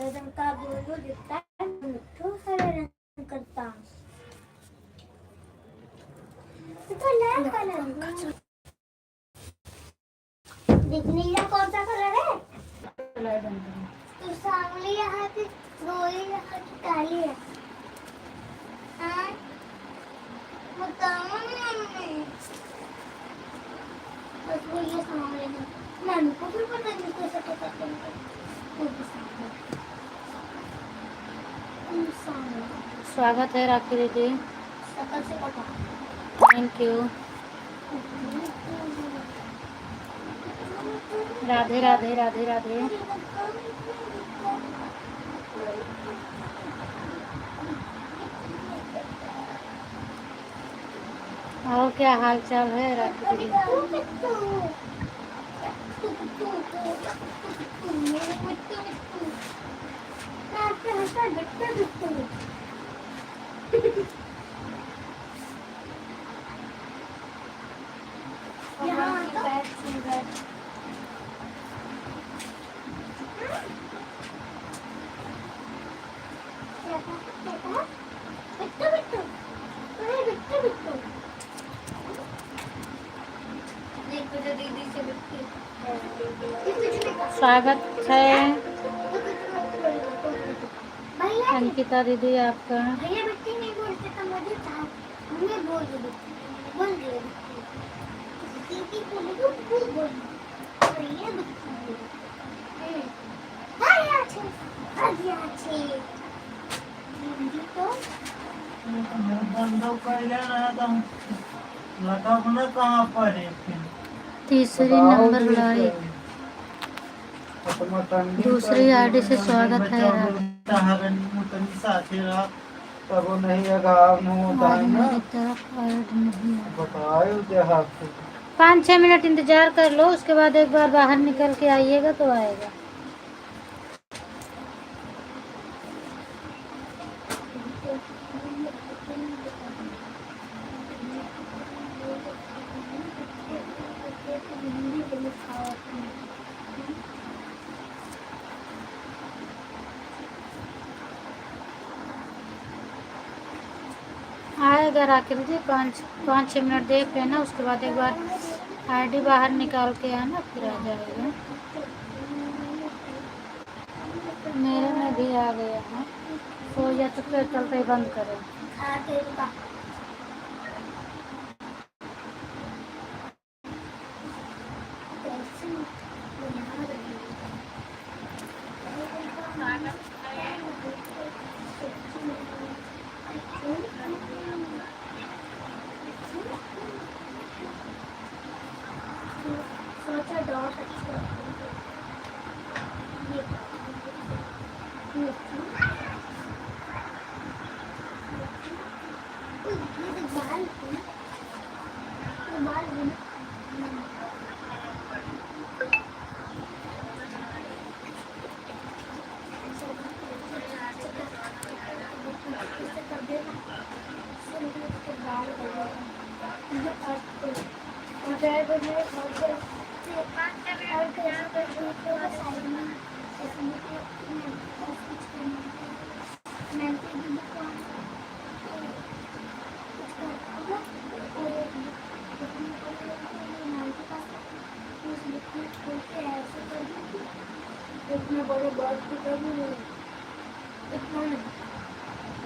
हरे रंग का गोलू दिखता है, मिट्टू हरे रंग करता। तो लाल कलर दिखने का कौन सा कलर है? तो सांवली यहाँ की, गोरी यहाँ की काली है। हाँ, बताओ ना मम्मी। बस वो ये सांवले हैं। नानू को भी पता नहीं कैसे पता चलता। वो भी सांवले। स्वागत है राखी दीदी। शकल से पता। Thank you. राधे राधे राधे राधे। और क्या हाल चाल है राखी दीदी? स्वागत है अंकिता दीदी आपका। भैया बच्चे नहीं बोलते तो मुझे मैं बोल दे बोल दे दीदी बोले तो बोल बोल भैया बच्चे हाय अच्छे हिंदी तो बंदो पहले ना तो लगा बना कहाँ पर है फिर तीसरी नंबर लाइक। दूसरी आईडी से स्वागत है तब नहीं अगाव न होता है ना। मेरी तरफ ऐड नहीं है। बताओ जहाँ 5-6 मिनट इंतजार कर लो, उसके बाद एक बार बाहर निकल के आइएगा तो आएगा। आएगा राखी दीदी। 5-6 मिनट देख लेना, उसके बाद एक बार आईडी बाहर निकाल के आना, फिर आ जाएगा। मेरे में भी आ गया है। सो या तो फिर चलते ही बंद करें।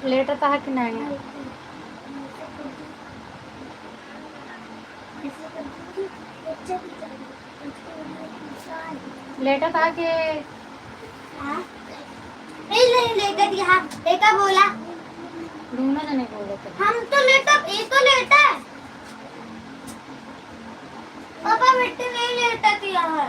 लेट आता है कि नहीं? लेट आता है कि नहीं लेकर यहाँ लेकर बोला दोनों जने बोले थे। हम तो लेटा ये तो लेटा है पापा मिट्टी नहीं लेटा किया है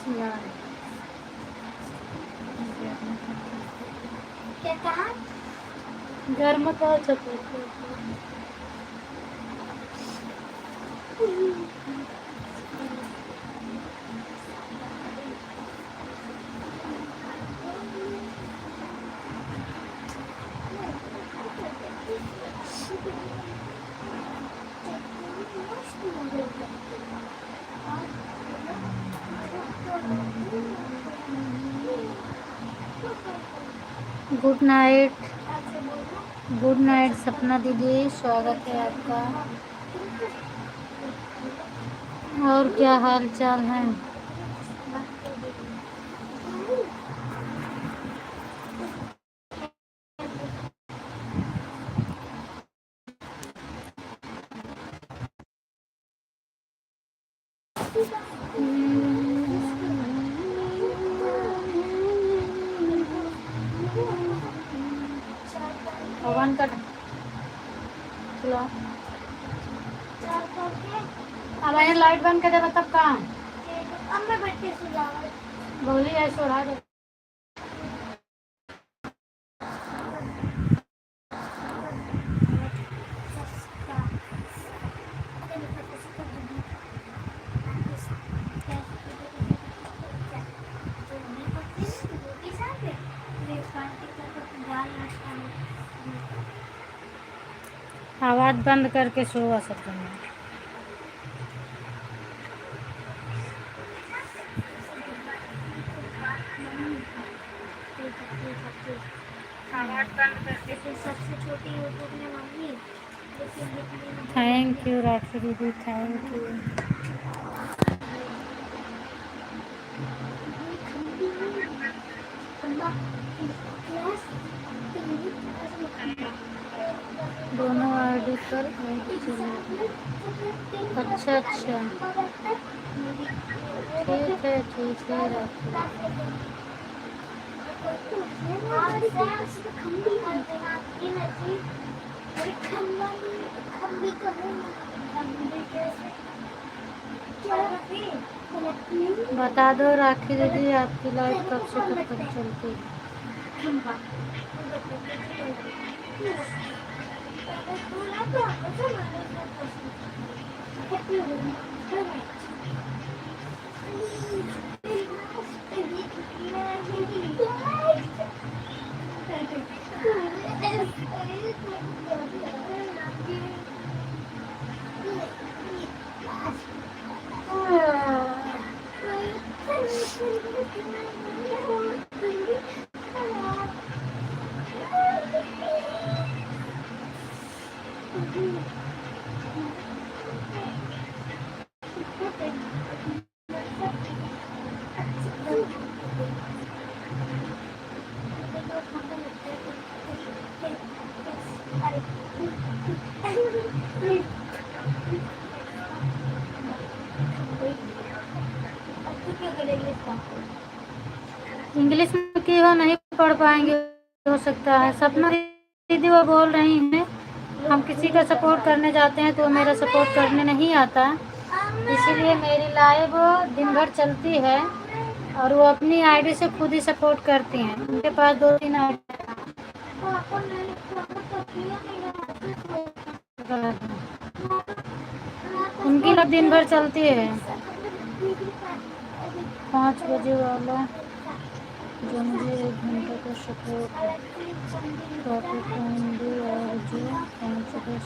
यार क्या कहा? घर में कहा support good night. Good night सपना दीदी, स्वागत है आपका। और क्या हाल चाल है? भगवान का चलो अब यहाँ लाइट बंद कर देगा तब कहाँ अब मैं बैठ के सो जाऊंगा। बोली ऐसे उड़ा दे। आवाज़ बंद करके सो सकते हैं। आवाज़ बंद करके सबसे छोटी यूट्यूब में मम्मी। थैंक यू राखी दीदी, थैंक यू। दोनों आईडी पर आईडी चला। अच्छा अच्छा ठीक है राखी। बता दो राखी दीदी आपकी लाइफ कब से कब तक चलती है? इंग्लिश में क्यों नहीं पढ़ पाएंगे? हो सकता है सपना दीदी वो बोल रही हैं हम किसी का सपोर्ट करने जाते हैं तो वो मेरा सपोर्ट करने नहीं आता, इसीलिए मेरी लाइव दिन भर चलती है और वो अपनी आईडी से खुद ही सपोर्ट करती हैं। उनके पास 2-3 आईडी। उनकी लाइव दिन भर चलती है। 5 बजे वाला जो मुझे 1 घंटे का सपोर्ट टॉपिक होंगे और जो 5-10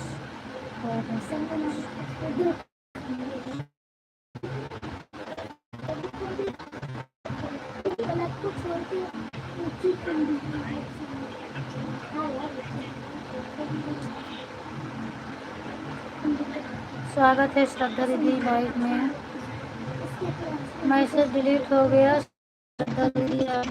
स्वागत है श्रद्धा दीदी लाइव में। मैसेज डिलीट हो गया श्रद्धा दीदी आप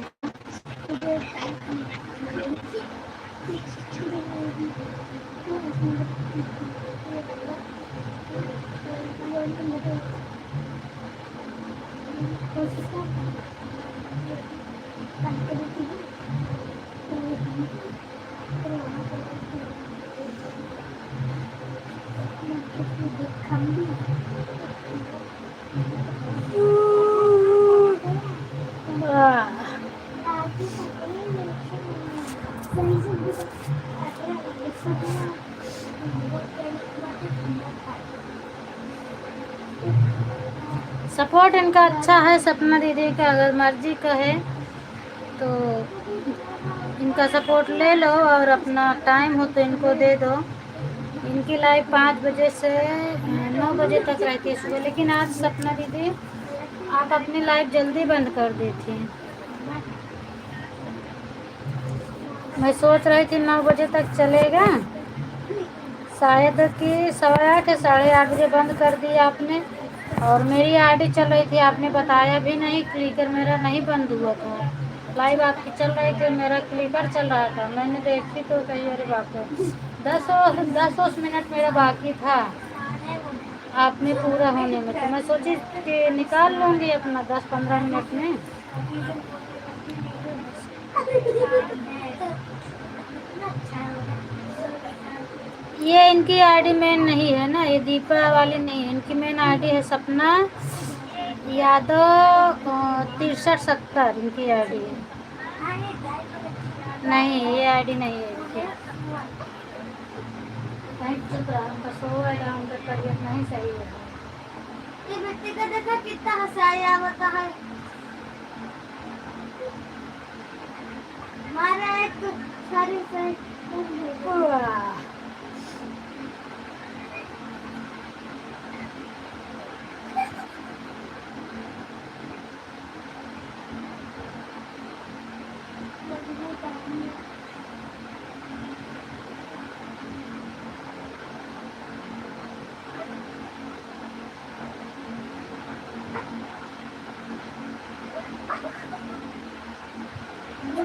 सपोर्ट इनका अच्छा है, सपना दीदी का अगर मर्जी का है तो इनका सपोर्ट ले लो और अपना टाइम हो तो इनको दे दो। इनकी लाइव 5 बजे से 9 बजे तक रहती है सुबह, लेकिन आज सपना दीदी आप अपनी लाइव जल्दी बंद कर दी थी। मैं सोच रही थी 9 बजे तक चलेगा, शायद कि 8:15 या 8:30 बजे बंद कर दिया आपने। और मेरी आईडी चल रही थी, आपने बताया भी नहीं, क्लिकर मेरा नहीं बंद हुआ था। लाइव आपकी चल रही थी, मेरा क्लिकर चल रहा था। मैंने देखी तो कही अरे बाप रे, 10 मिनट मेरा बाकी था आप में पूरा होने में, तो मैं सोची कि निकाल लूँगी अपना 10-15 मिनट में। ये इनकी आईडी मेन नहीं है ना, ये दीपा वाली नहीं है, इनकी मेन आईडी है सपना यादव 6370 इनकी आईडी है। नहीं, ये आईडी नहीं है इनकी। उनका शो है, उनका तबीयत नहीं सही है। ये बच्चे का देखा कितना हंसाया होता है। मारा एक सारी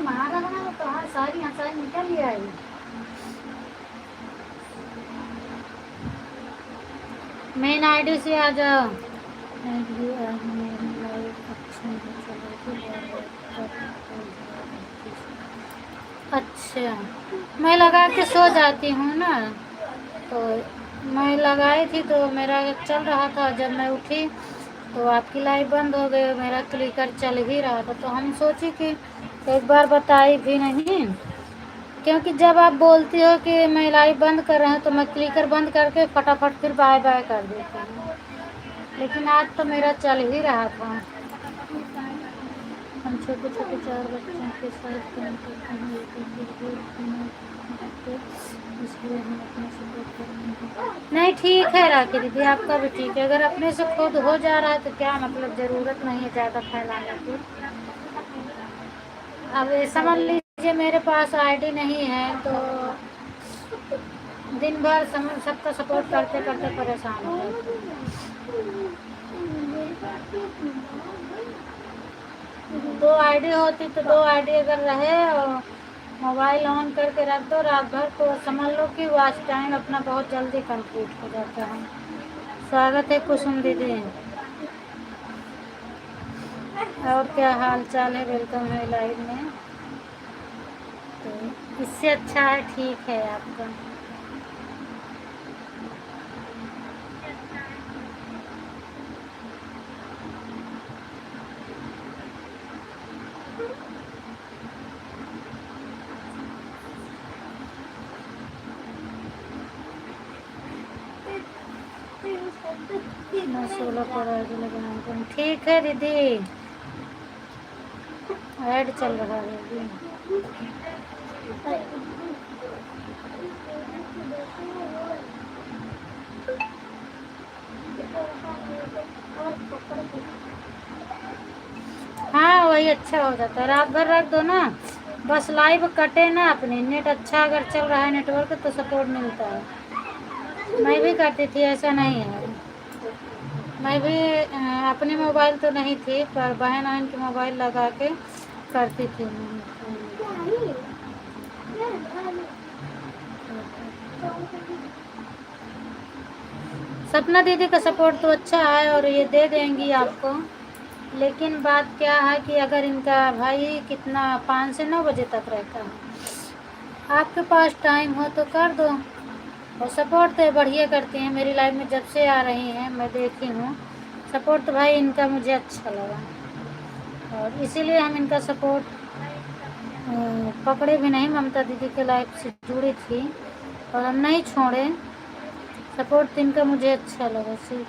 मारा बना तो सारी हंसाई निकल ही आई। मेन आईडी से आ जाओ। अच्छा, मैं लगा के सो जाती हूँ ना, तो मैं लगाई थी तो मेरा चल रहा था। जब मैं उठी तो आपकी लाइव बंद हो गई, मेरा क्लिकर चल भी रहा था। तो हम सोची कि एक बार बताई भी नहीं, क्योंकि जब आप बोलती हो कि मैं लाइव बंद कर रहा हूँ तो मैं क्लिकर बंद करके फटाफट फिर बाय बाय कर देती हूँ, लेकिन आज तो मेरा चल ही रहा था। हम छोटे छोटे 4 बच्चों के साथ काम करते हैं, इसलिए हम अपने सपोर्ट करेंगे। नहीं, ठीक है राखी दीदी, आपका भी ठीक है। अगर अपने से खुद हो जा रहा है तो क्या मतलब, ज़रूरत नहीं है ज़्यादा फैलाने की। अब समझ लीजिए मेरे पास आईडी नहीं है तो दिन भर सबका सपोर्ट करते करते परेशान हो जाते हैं। 2 आईडी होती तो 2 आईडी अगर रहे और मोबाइल ऑन करके रख दो रात भर, तो समझ लो कि वॉच टाइम अपना बहुत जल्दी कंप्लीट हो जाता है। स्वागत है कुसुम दीदी। और क्या हाल चाल है, वेलकम है लाइव में। तो इससे अच्छा है, ठीक है आपका। मैं 16 पर ठीक है दीदी, ऐड चल रहा है दीदी। हाँ, वही अच्छा हो जाता है, रात भर रख दो ना, बस लाइव कटे ना अपने। नेट अच्छा अगर चल रहा है नेटवर्क तो सपोर्ट मिलता है। मैं भी करती थी, ऐसा नहीं है। मैं भी अपने मोबाइल तो नहीं थी, पर बहन बहन के मोबाइल लगा के करती थी। सपना दीदी का सपोर्ट तो अच्छा है और ये दे देंगी आपको, लेकिन बात क्या है कि अगर इनका भाई कितना 5 से 9 बजे तक रहता है, आपके पास टाइम हो तो कर दो। और सपोर्ट तो बढ़िया करती हैं, मेरी लाइफ में जब से आ रही हैं मैं देखी हूँ, सपोर्ट तो भाई इनका मुझे अच्छा लगा, और इसीलिए हम इनका सपोर्ट पकड़े भी नहीं। ममता दीदी के लाइफ से जुड़ी थी और हम नहीं छोड़े। सपोर्ट तीन का मुझे अच्छा लगा। सिर्फ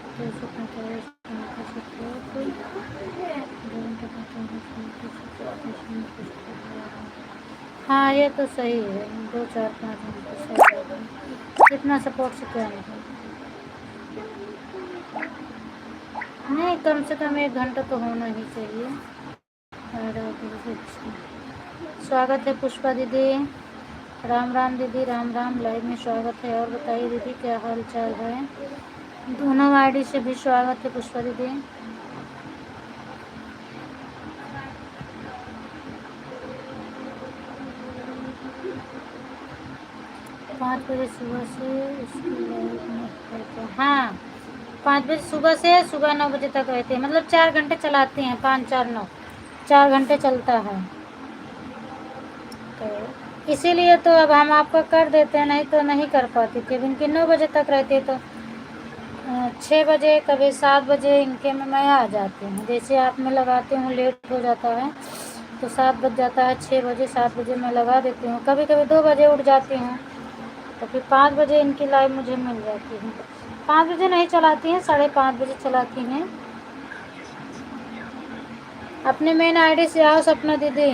हाँ ये तो सही है, 2 4 5 घंटे सही है। इतना सपोर्ट से क्या नहीं, कम से कम 1 घंटा तो होना ही चाहिए। स्वागत है पुष्पा दीदी। राम राम दीदी, राम राम। लाइव में स्वागत है। और बताइए दीदी क्या हाल चाल है? दोनों आईडी से भी स्वागत है पुष्पा दीदी। पाँच बजे सुबह से उसकी लाइव में रहते हैं। हाँ 5 बजे सुबह से सुबह 9 बजे तक रहते हैं, मतलब 4 घंटे चलाते हैं। 5 4 9 4 घंटे चलता है, तो इसीलिए तो अब हम आपका कर देते हैं, नहीं तो नहीं कर पाती थी। अब इनके 9 बजे तक रहते तो 6 बजे कभी 7 बजे इनके में मैं आ जाती हूँ। जैसे आप में लगाती हूँ लेट हो जाता है तो 7 बज जाता है, 6 बजे 7 बजे मैं लगा देती हूँ। कभी कभी 2 बजे उठ जाती हूँ तो फिर 5 बजे इनकी लाइव मुझे मिल जाती है। 5 बजे नहीं चलाती हैं, 5:30 बजे चलाती हैं। अपने मेन आईडी से आओ सपना दीदी।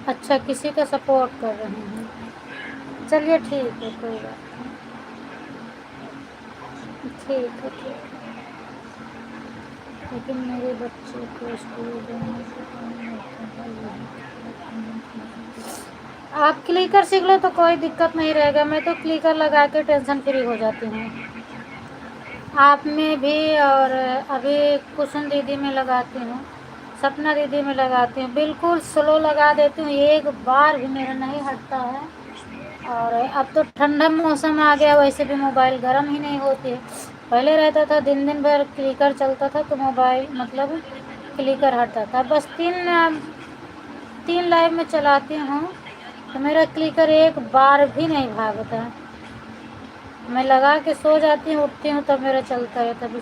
अच्छा किसी का सपोर्ट कर रहे हैं, चलिए ठीक है, कोई बात नहीं, ठीक है ठीक है। लेकिन मेरे बच्चे को स्कूल जाने से पहले आप क्लिकर सीख लो तो कोई दिक्कत नहीं रहेगा। मैं तो क्लिकर लगा के टेंशन फ्री हो जाती हूँ। आप में भी, और अभी कुसुम दीदी में लगाती हूँ, सपना दीदी में लगाती हूँ। बिल्कुल स्लो लगा देती हूँ, एक बार भी मेरा नहीं हटता है। और अब तो ठंडा मौसम आ गया, वैसे भी मोबाइल गर्म ही नहीं होती है। पहले रहता था दिन दिन भर क्लिकर चलता था तो मोबाइल मतलब क्लिकर हटता था। बस 3 लाइव में चलाती हूँ तो मेरा क्लिकर एक बार भी नहीं भागता। मैं लगा के सो जाती हूँ, उठती हूँ तब मेरा चलता है, तभी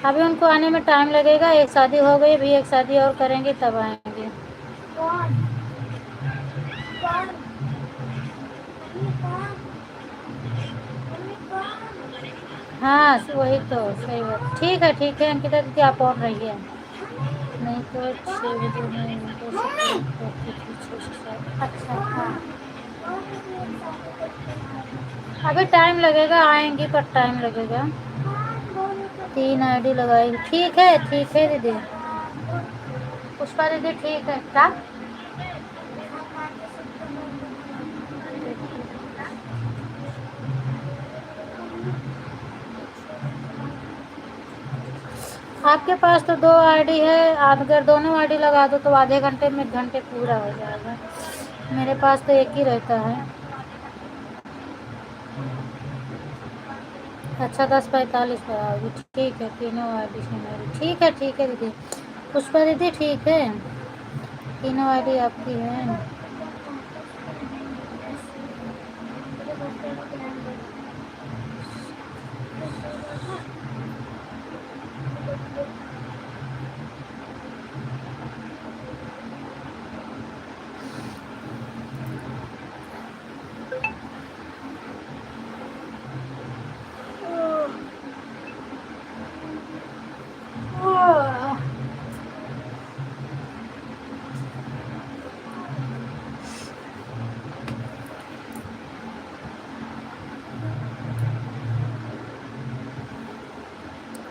अभी उनको आने में टाइम लगेगा। एक शादी हो गई, भी एक शादी और करेंगे तब आएंगे। हाँ वही तो सही बात। ठीक है अंकिता दीदी आप और रहिए, नहीं तो 6 बजे में इनको सपोर्ट करती थी 6 से 7। अच्छा हाँ अभी टाइम लगेगा, आएंगी पर टाइम लगेगा। 3 आईडी लगाई, ठीक है दीदी। पुष्पा दीदी ठीक है क्या? आपके पास तो 2 आईडी है, आप अगर दोनों आईडी लगा दो तो आधे घंटे में 1 घंटे पूरा हो जाएगा। मेरे पास तो एक ही रहता है। अच्छा 10:45 पर आओगी, ठीक है। तीनों आईडी से मेरी ठीक है दीदी। पुष्पा दीदी ठीक है, तीनों आईडी आपकी है।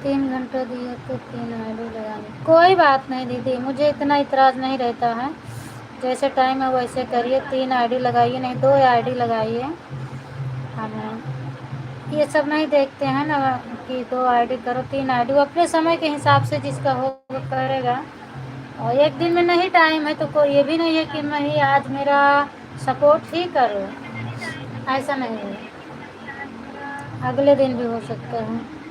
तीन घंटा दिया तो 3 आईडी लगानी, कोई बात नहीं दीदी, मुझे इतना इतराज़ नहीं रहता है। जैसे टाइम है वैसे करिए। 3 आईडी लगाइए, नहीं 2 आईडी लगाइए। हम ये सब नहीं देखते हैं ना कि 2 आईडी करो 3 आईडी, वो अपने समय के हिसाब से जिसका हो वो करेगा। और एक दिन में नहीं टाइम है तो कोई ये भी नहीं है कि मैं ही आज मेरा सपोर्ट ही करो, ऐसा नहीं है, अगले दिन भी हो सकता है।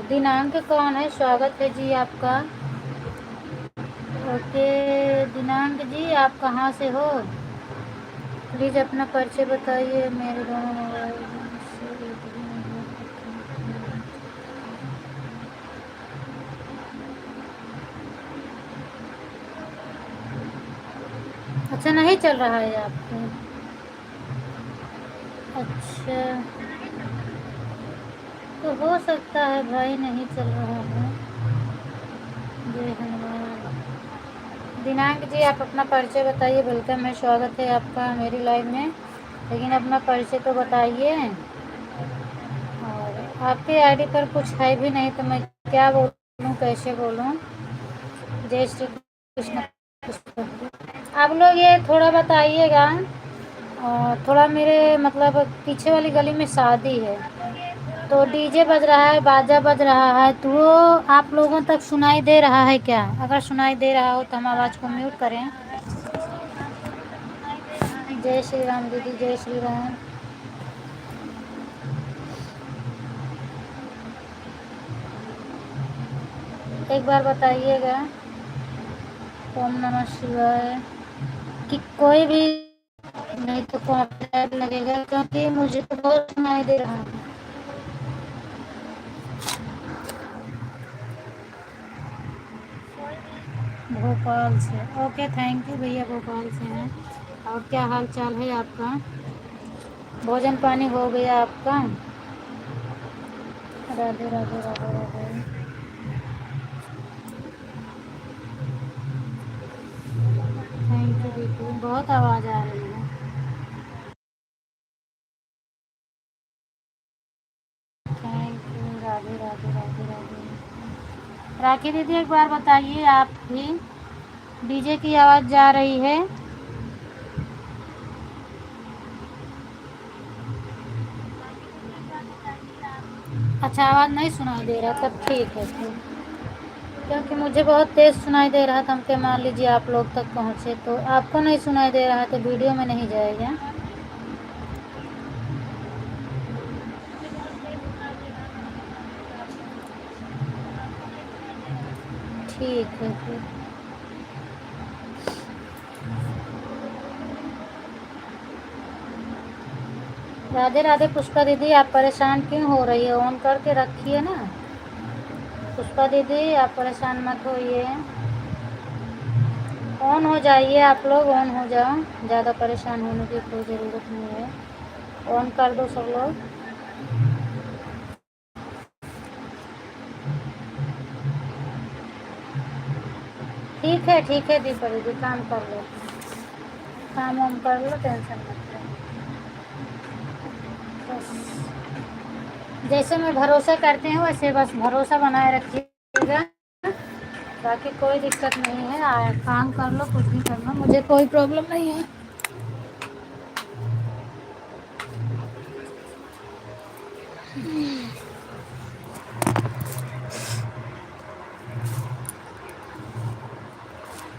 दिनांक कौन है? स्वागत है जी आपका। ओके दिनांक जी, आप कहाँ से हो? प्लीज़ अपना परिचय बताइए। मेरे दोनों मोबाइल अच्छा नहीं चल रहा है आपके? अच्छा, तो हो सकता है भाई नहीं चल रहा है। जय हनुमान। दिनांक जी, आप अपना परिचय बताइए। वेलकम है, स्वागत है आपका मेरी लाइव में, लेकिन अपना परिचय तो बताइए। और आपके आईडी पर कुछ है भी नहीं तो मैं क्या बोलूँ, कैसे बोलूँ? जय श्री कृष्ण। आप लोग ये थोड़ा बताइएगा, थोड़ा मेरे मतलब पीछे वाली गली में शादी है तो डीजे बज रहा है, बाजा बज रहा है, तो वो आप लोगों तक सुनाई दे रहा है क्या? अगर सुनाई दे रहा हो तो हम आवाज़ को म्यूट करें। जय श्री राम दीदी, जय श्री राम। एक बार बताइएगा ओम नमः शिवाय कि कोई भी नहीं तो कॉपीराइट लगेगा, क्योंकि मुझे तो बहुत सुनाई दे रहा है। भोपाल से, ओके, थैंक यू भैया, भोपाल से हैं। और क्या हाल चाल है आपका? भोजन पानी हो गया आपका? राधे राधे राधे राधे। थैंक यू दीदी, बहुत आवाज़ आ रही है। Thank you, Radhe Radhe Radhe Radhe. राखी दीदी एक बार बताइए, आप भी डीजे की आवाज़ जा रही है? अच्छा, आवाज़ नहीं सुनाई दे रहा, तब ठीक है फिर, क्योंकि मुझे बहुत तेज़ सुनाई दे रहा था। हम क्या मान लीजिए आप लोग तक पहुँचे तो आपको नहीं सुनाई दे रहा तो वीडियो में नहीं जाएगा। ठीक है फिर। राधे राधे पुष्पा दीदी, आप परेशान क्यों हो रही है? ऑन करके रखिए ना पुष्पा दीदी, आप परेशान मत होइए। ऑन हो जाइए, आप लोग ऑन हो जाओ, ज़्यादा परेशान होने की कोई ज़रूरत नहीं है। ऑन कर दो सब लोग। ठीक है दीपा दीदी, काम कर लो, काम वाम कर लो, टेंशन मत लो। बस जैसे मैं भरोसा करती हूँ वैसे बस भरोसा बनाए रखिएगा, बाकी कोई दिक्कत नहीं है। काम कर लो, कुछ भी कर लो, मुझे कोई प्रॉब्लम नहीं है।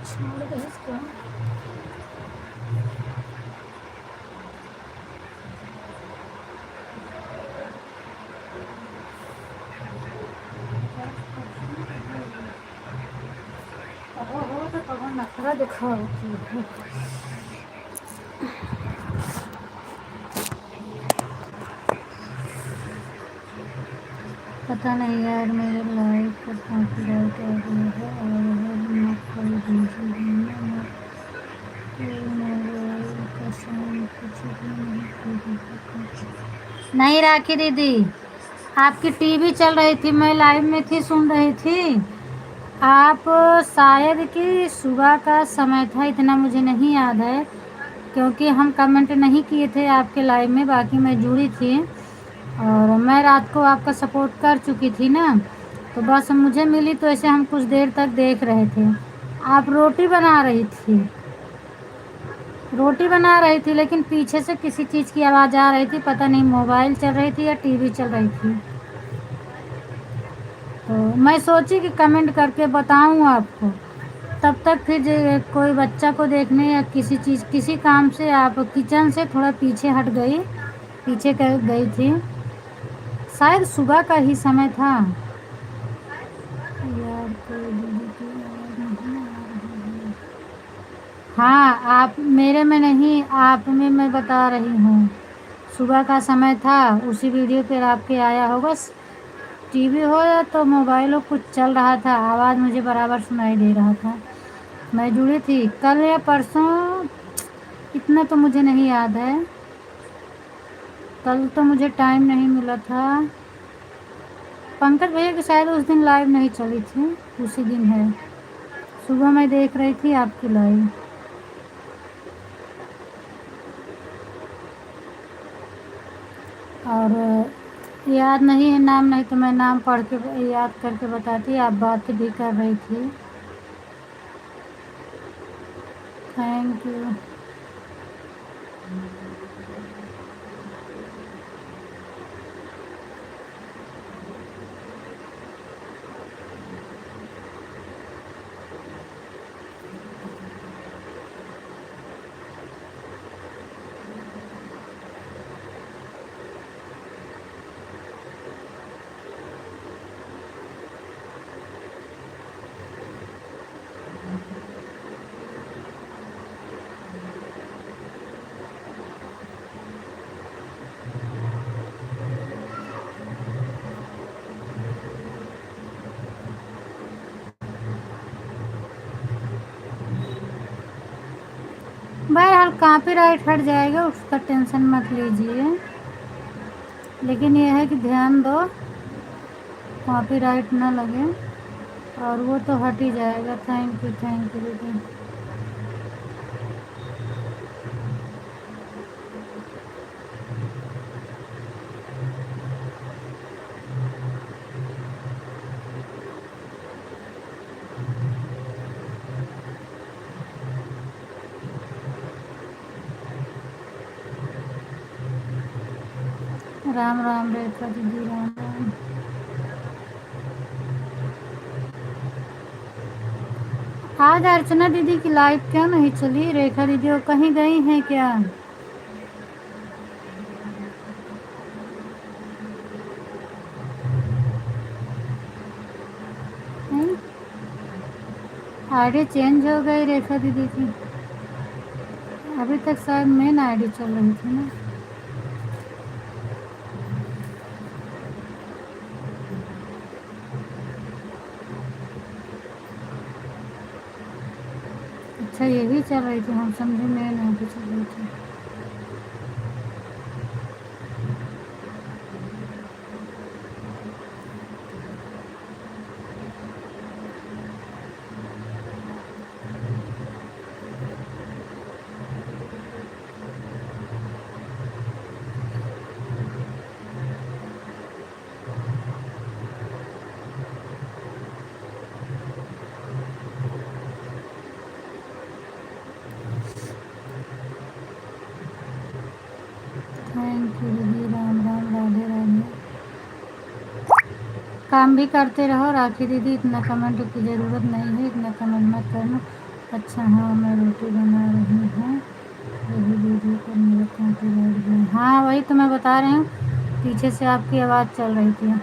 छोड़ दो इसको। हो तो कहो नखरा दिखाओ। पता नहीं यार, मेरे लाइफ पर कॉन्फिडेंट आ गया है और मैं कोई दूसरी दुनिया में कोई मोबाइल का साउंड कुछ भी नहीं खरीद। नहीं राखी दीदी, आपकी टीवी चल रही थी, मैं लाइव में थी, सुन रही थी। आप शायद कि सुबह का समय था, इतना मुझे नहीं याद है, क्योंकि हम कमेंट नहीं किए थे आपके लाइव में, बाकी मैं जुड़ी थी और मैं रात को आपका सपोर्ट कर चुकी थी ना, तो बस मुझे मिली तो ऐसे हम कुछ देर तक देख रहे थे। आप रोटी बना रही थी, रोटी बना रही थी, लेकिन पीछे से किसी चीज़ की आवाज़ आ रही थी, पता नहीं मोबाइल चल रही थी या टीवी चल रही थी। तो मैं सोची कि कमेंट करके बताऊं आपको, तब तक फिर कोई बच्चा को देखने या किसी चीज़ किसी काम से आप किचन से थोड़ा पीछे हट गई, पीछे गई थी, शायद सुबह का ही समय था। यार कोई दीदी की आवाज़ नहीं आ रही है। हाँ, आप मेरे में नहीं, आप में मैं बता रही हूँ। सुबह का समय था, उसी वीडियो पे आपके आया होगा। टीवी हो या तो मोबाइल हो, कुछ चल रहा था, आवाज़ मुझे बराबर सुनाई दे रहा था। मैं जुड़ी थी कल या परसों, इतना तो मुझे नहीं याद है, कल तो मुझे टाइम नहीं मिला था। पंकज भैया की शायद उस दिन लाइव नहीं चली थी, उसी दिन है। सुबह मैं देख रही थी आपकी लाइव। और याद नहीं है नाम, नहीं तो मैं नाम पढ़ के याद करके बताती। आप बात भी कर रही थी। Thank you. बहरहाल कॉपीराइट हट जाएगा, उसका टेंशन मत लीजिए, लेकिन यह है कि ध्यान दो कॉपीराइट ना लगे, और वो तो हट ही जाएगा। थैंक यू दीदी। राम राम रेखा दीदी, राम राम। आज अर्चना दीदी की लाइव क्यों नहीं चली? रेखा दीदी वो कहीं गई हैं क्या? आईडी चेंज हो गई रेखा दीदी की। अभी तक शायद मेन आईडी चल रही थी ना। अच्छा यही चल रही थी, हम समझे मेन आईडी चल रही थी। थैंक यू दीदी, राम राम, राधे राधे। काम भी करते रहो राखी दीदी, इतना कमेंट की ज़रूरत नहीं है, इतना कमेंट मत करना। अच्छा हाँ, मैं रोटी बना रही हूँ, यही वीडियो पर मेरा कॉपीराइट गया। हाँ वही तो मैं बता रही हूँ, पीछे से आपकी आवाज़ चल रही थी।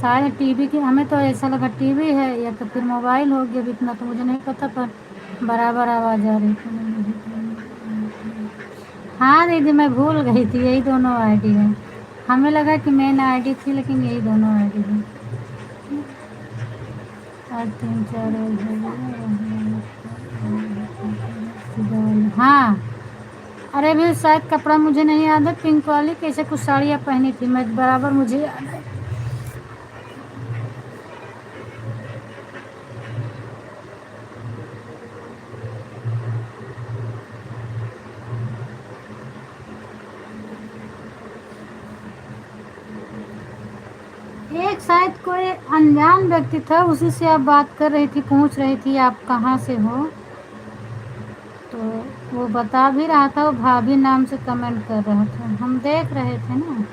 शायद टीवी की, हमें तो ऐसा लगा टीवी है या तो फिर मोबाइल हो गया, इतना तो मुझे नहीं पता, पर बराबर आवाज़ आ रही थी। हाँ दीदी मैं भूल गई थी, यही दोनों आईडी है। हमें लगा कि मेन आईडी थी, लेकिन यही दोनों आईडी है। आज 3-4 रोज हो गए। हाँ अरे भी शायद कपड़ा मुझे नहीं याद है, पिंक वाली कैसे कुछ साड़ियाँ पहनी थी मैं, बराबर मुझे याद है। एक शायद कोई अनजान व्यक्ति था, उसी से आप बात कर रही थी, पूछ रही थी आप कहाँ से हो, तो वो बता भी रहा था, वो भाभी नाम से कमेंट कर रहा था, हम देख रहे थे ना,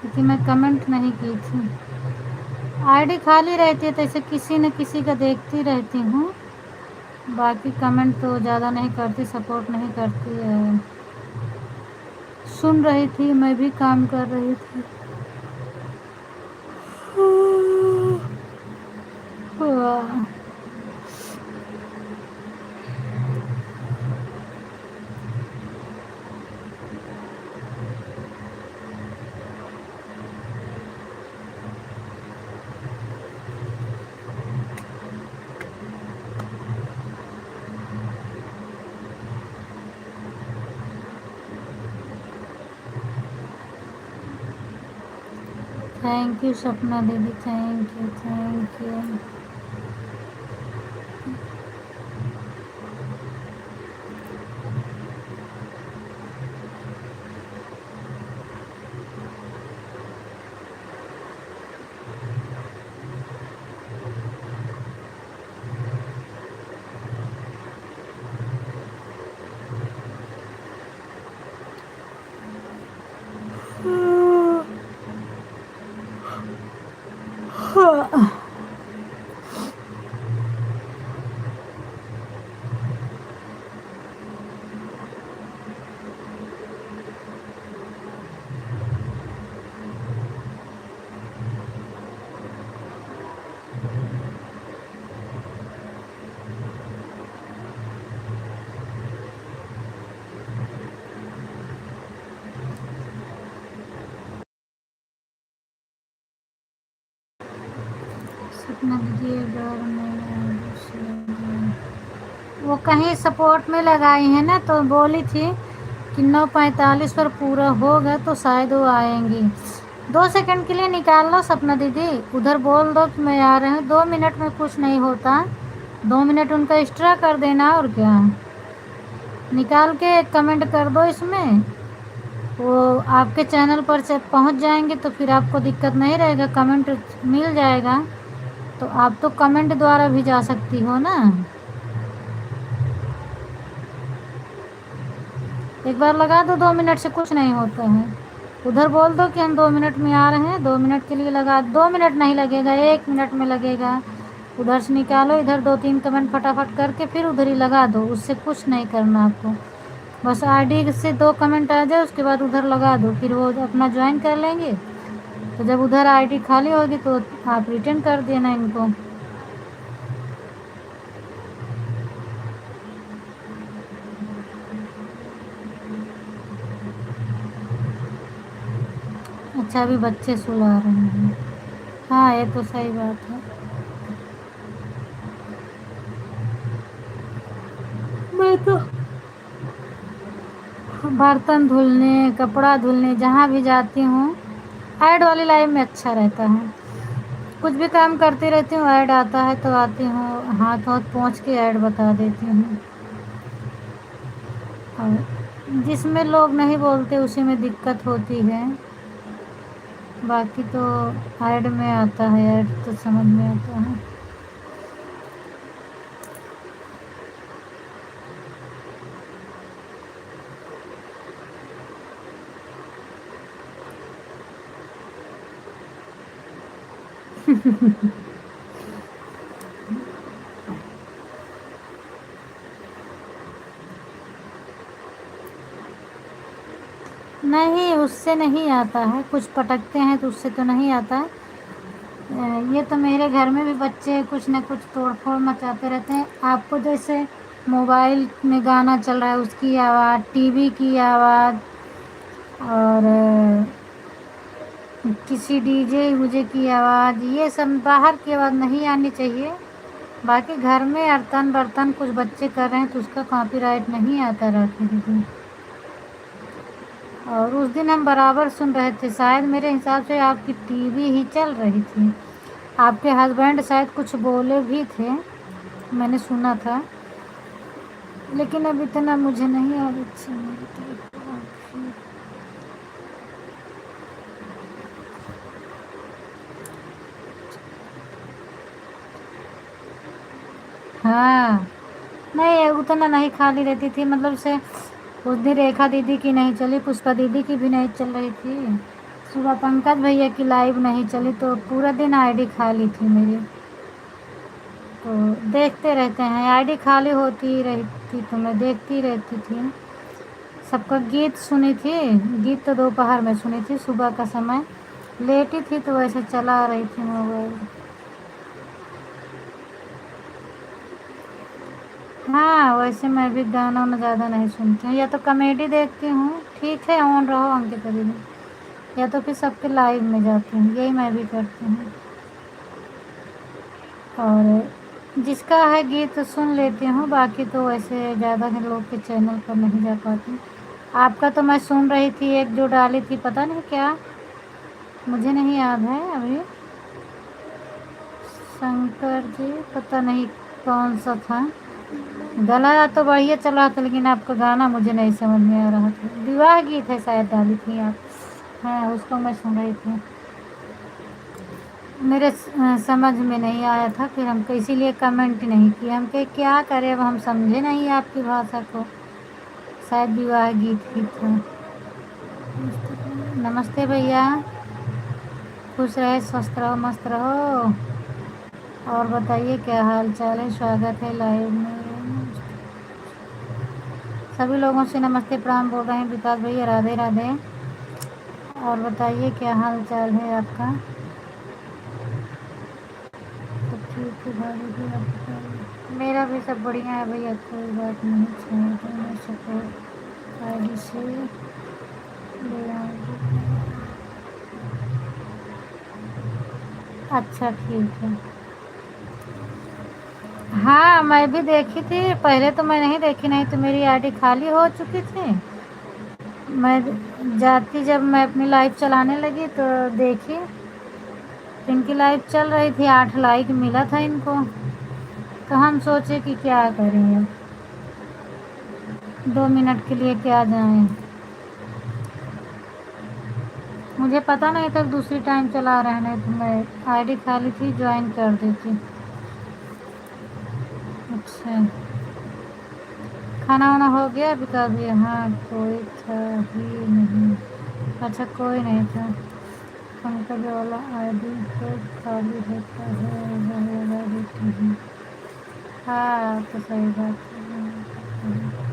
क्योंकि मैं कमेंट नहीं की थी। आईडी खाली रहती है तो ऐसे किसी न किसी का देखती रहती हूँ, बाकी कमेंट तो ज़्यादा नहीं करती, सपोर्ट नहीं करती है। सुन रही थी, मैं भी काम कर रही थी। वाह। थैंक यू सपना दीदी, थैंक यू थैंक यू। सपना दीदी एक बार वो कहीं सपोर्ट में लगाई है ना, तो बोली थी कि 9:45 पर पूरा होगा तो शायद वो आएंगी। 2 सेकंड के लिए निकाल लो सपना दीदी, उधर बोल दो कि मैं आ रही हूँ। 2 मिनट में कुछ नहीं होता, 2 मिनट उनका एक्स्ट्रा कर देना और क्या। निकाल के एक कमेंट कर दो इसमें, वो आपके चैनल पर से पहुँच जाएंगे तो फिर आपको दिक्कत नहीं रहेगा, कमेंट मिल जाएगा। तो आप तो कमेंट द्वारा भी जा सकती हो ना। एक बार लगा दो, 2 मिनट से कुछ नहीं होता है। उधर बोल दो कि हम 2 मिनट में आ रहे हैं, 2 मिनट के लिए लगा, 2 मिनट नहीं लगेगा, 1 मिनट में लगेगा। उधर से निकालो, इधर 2-3 कमेंट फटाफट करके फिर उधर ही लगा दो, उससे कुछ नहीं करना आपको। बस आईडी से 2 कमेंट आ जाए उसके बाद उधर लगा दो, फिर वो अपना ज्वाइन कर लेंगे। तो जब उधर आईडी खाली होगी तो आप रिटर्न कर देना इनको। अच्छा, अभी बच्चे सुला रहे हैं। हाँ, ये तो सही बात है। मैं तो बर्तन धुलने, कपड़ा धुलने जहाँ भी जाती हूँ, ऐड वाली लाइफ में अच्छा रहता है। कुछ भी काम करती रहती हूँ, ऐड आता है तो आती हूँ, हाथ हाथ पहुँच के ऐड बता देती हूँ। और जिसमें लोग नहीं बोलते उसी में दिक्कत होती है, बाकी तो ऐड में आता है, ऐड तो समझ में आता है। नहीं, उससे नहीं आता है, कुछ पटकते हैं तो उससे तो नहीं आता है। ये तो मेरे घर में भी बच्चे कुछ न कुछ तोड़-फोड़ मचाते रहते हैं। आपको जैसे मोबाइल में गाना चल रहा है उसकी आवाज़, टीवी की आवाज़ और किसी डीजे-वीजे की आवाज़, ये सब बाहर की आवाज़ नहीं आनी चाहिए। बाकी घर में बर्तन कुछ बच्चे कर रहे हैं तो उसका कॉपीराइट नहीं आता राखी दीदी। और उस दिन हम बराबर सुन रहे थे, शायद मेरे हिसाब से आपकी टीवी ही चल रही थी। आपके हस्बैंड शायद कुछ बोले भी थे, मैंने सुना था, लेकिन अब इतना मुझे नहीं आदत से मेरी तरफ। हाँ, नहीं उतना नहीं खाली रहती थी, मतलब से उस दिन रेखा दीदी की नहीं चली, पुष्पा दीदी की भी नहीं चल रही थी, सुबह पंकज भैया की लाइव नहीं चली, तो पूरा दिन आईडी खाली थी मेरी। तो देखते रहते हैं, आईडी खाली होती रहती तो मैं देखती रहती थी। सबका गीत सुनी थी, गीत तो दोपहर में सुनी थी, सुबह का समय लेटी थी तो वैसे चला रही थी मोबाइल। हाँ, वैसे मैं भी गाना वाना ज़्यादा नहीं सुनती हूँ, या तो कॉमेडी देखती हूँ, ठीक है ऑन रहो अंकिता दीदी, या तो फिर सबके लाइव में जाती हूँ, यही मैं भी करती हूँ। और जिसका है गीत सुन लेती हूँ, बाकी तो वैसे ज़्यादा लोग के चैनल पर नहीं जा पाती। आपका तो मैं सुन रही थी, एक जो डाली थी पता नहीं क्या, मुझे नहीं याद है अभी। शंकर जी पता नहीं कौन सा था। गला तो बढ़िया चल रहा था, लेकिन आपका गाना मुझे नहीं समझ में आ रहा था। विवाह गीत है शायद डाली थी आप। हाँ, उसको मैं सुन रही थी। मेरे समझ में नहीं आया था, फिर हमको इसीलिए कमेंट नहीं किया। हम कहे क्या करें, अब हम समझे नहीं आपकी भाषा को। शायद विवाह गीत ही था। नमस्ते भैया, खुश रहे, स्वस्थ रहो, मस्त रहो। और बताइए क्या हाल चाल है। स्वागत है लाइव में। सभी लोगों से नमस्ते प्रणाम बोल रहे हैं विकास भैया। राधे राधे। और बताइए क्या हाल चाल है आपका। सब ठीक है भाभी जी, आप बताइए। मेरा भी सब बढ़िया है भैया, कोई बात नहीं। छोड़ दो, मैं सपोर्ट आईडी से ले आऊँगी। अच्छा ठीक है। हाँ, मैं भी देखी थी पहले, तो मैं नहीं देखी, नहीं तो मेरी आईडी खाली हो चुकी थी। मैं जाती, जब मैं अपनी लाइव चलाने लगी तो देखी, इनकी लाइव चल रही थी, 8 लाइक मिला था इनको। तो हम सोचे कि क्या करें अब, 2 मिनट के लिए क्या जाएं। मुझे पता नहीं था दूसरी टाइम चला रहे, नहीं तो मैं आईडी खाली थी, ज्वाइन कर देती। अच्छा, खाना वाना हो गया विकास भैया। हाँ, कोई था ही नहीं। अच्छा, कोई नहीं था। पंकज वाला आईडी तो खाली होता है, वह लगा देती हूँ। हाँ, तो सही बात है।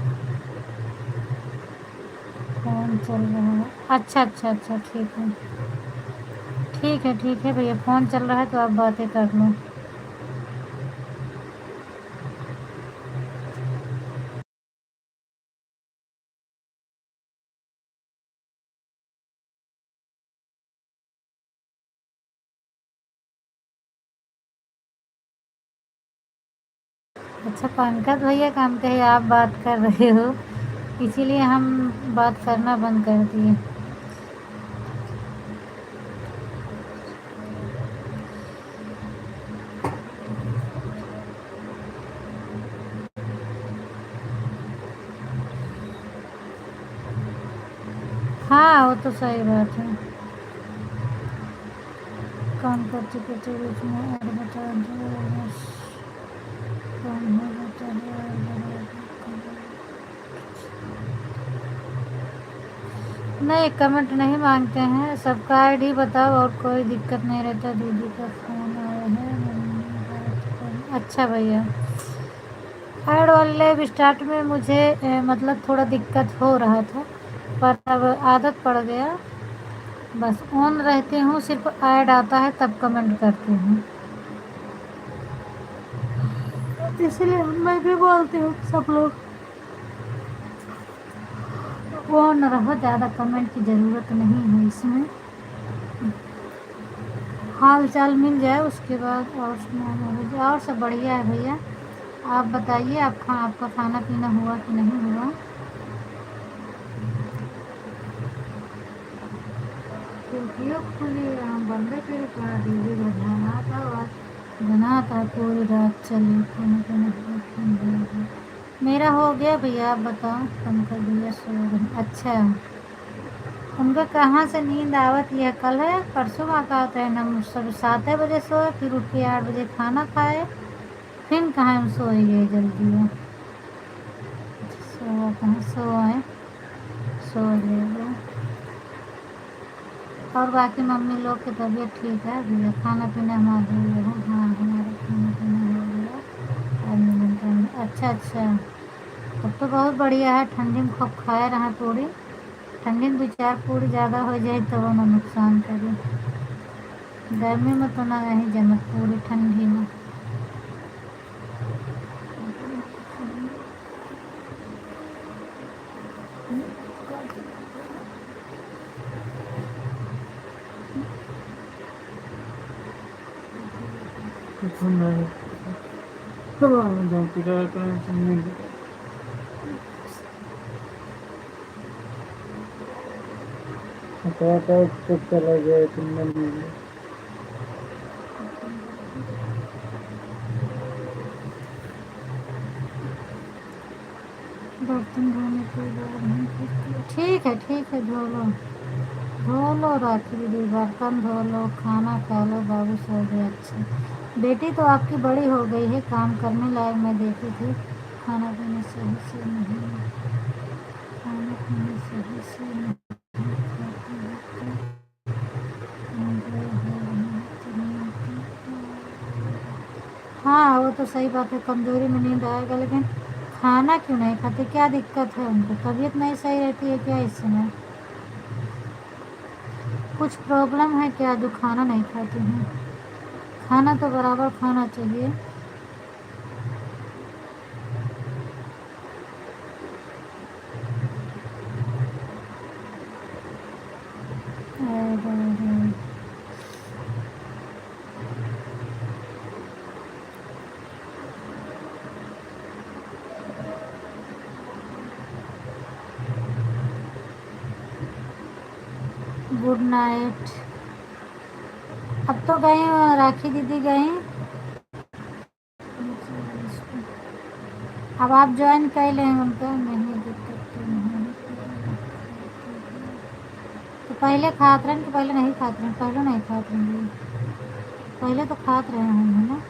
फ़ोन चल रहा है। अच्छा अच्छा अच्छा, ठीक है ठीक है ठीक है भैया, फ़ोन चल रहा है तो आप बातें कर लो। अच्छा, पंकज भैया काम कहे आप बात कर रहे हो, इसीलिए हम बात करना बंद कर दिए। हाँ, वो तो सही बात है। काम करते करते बीच में और बता दो, बस काम हो जाता है नहीं, कमेंट नहीं मांगते हैं। सबका आईडी बताओ और कोई दिक्कत नहीं रहता। दीदी का फ़ोन आया है, मम्मी बात कर। अच्छा भैया, ऐड वाले स्टार्ट में मुझे मतलब थोड़ा दिक्कत हो रहा था, पर अब आदत पड़ गया। बस ऑन रहती हूँ, सिर्फ ऐड आता है तब कमेंट करती हूँ। इसलिए मैं भी बोलती हूँ सब लोग ऑन रहो, ज़्यादा कमेंट की ज़रूरत नहीं है इसमें। हाल चाल मिल जाए उसके बाद और सुनाना हो जाए। और सब बढ़िया है भैया, आप बताइए आपका खाना पीना हुआ कि नहीं हुआ। खिड़कियों खुली बंद कर पड़ा दीदी बजाना था, बना था पूरी रात चली, खाना पीना हुआ। मेरा हो गया भैया, आप बताओ। पंकज भैया सो रहे। अच्छा, उनका कहाँ से नींद आवत है। कल है परसों का होता है ना, सब 7 बजे सोए, फिर उठ के 8 बजे खाना खाए, फिर कहाँ हम सोए गए जल्दी है। सो कहाँ सोए, सो गए। और बाकी मम्मी लोग की तबीयत ठीक है भैया। खाना पीना हमारा हो गया। हाँ, हमारा खाना पीना हो गया। अच्छा अच्छा, तब तो बहुत बढ़िया है। ठंडी में खूब खाए रहा पूरी। ठंडी में 2-4 पूरी ज़्यादा हो जाए तो वो ना नुकसान करे। गर्मी में तो ना नहीं जमत पूरी, ठंडी में। कुछ नहीं, जब पिटा करें तो चुप चले गए तुमने मिले। बर्तन धोने के बाद हम ठीक है धो लो राखी दीदी, बर्तन धो लो, खाना खा लो, बाबू सो गए। अच्छा बेटी तो आपकी बड़ी हो गई है, काम करने लायक मैं देखी थी। खाना पीना सही से नहीं खाना पीना सही से नहीं खाती है तो कमजोर हो रही है, तो नींद हाँ वो तो सही बात है, कमजोरी में नींद आएगा, लेकिन खाना क्यों नहीं खाते, क्या दिक्कत है उनको, तबीयत नहीं सही रहती है क्या इस समय, कुछ प्रॉब्लम है क्या जो खाना नहीं खाती हैं? खाना तो बराबर खाना चाहिए। Good night. अब तो गए राखी दीदी गई, अब आप ज्वाइन कर लें उनका, नहीं दिक्कत तो नहीं। तो पहले खाते रहे कि पहले नहीं खाते रहे, पहले नहीं खाते रहे, पहले तो खाते रहे हम है ना।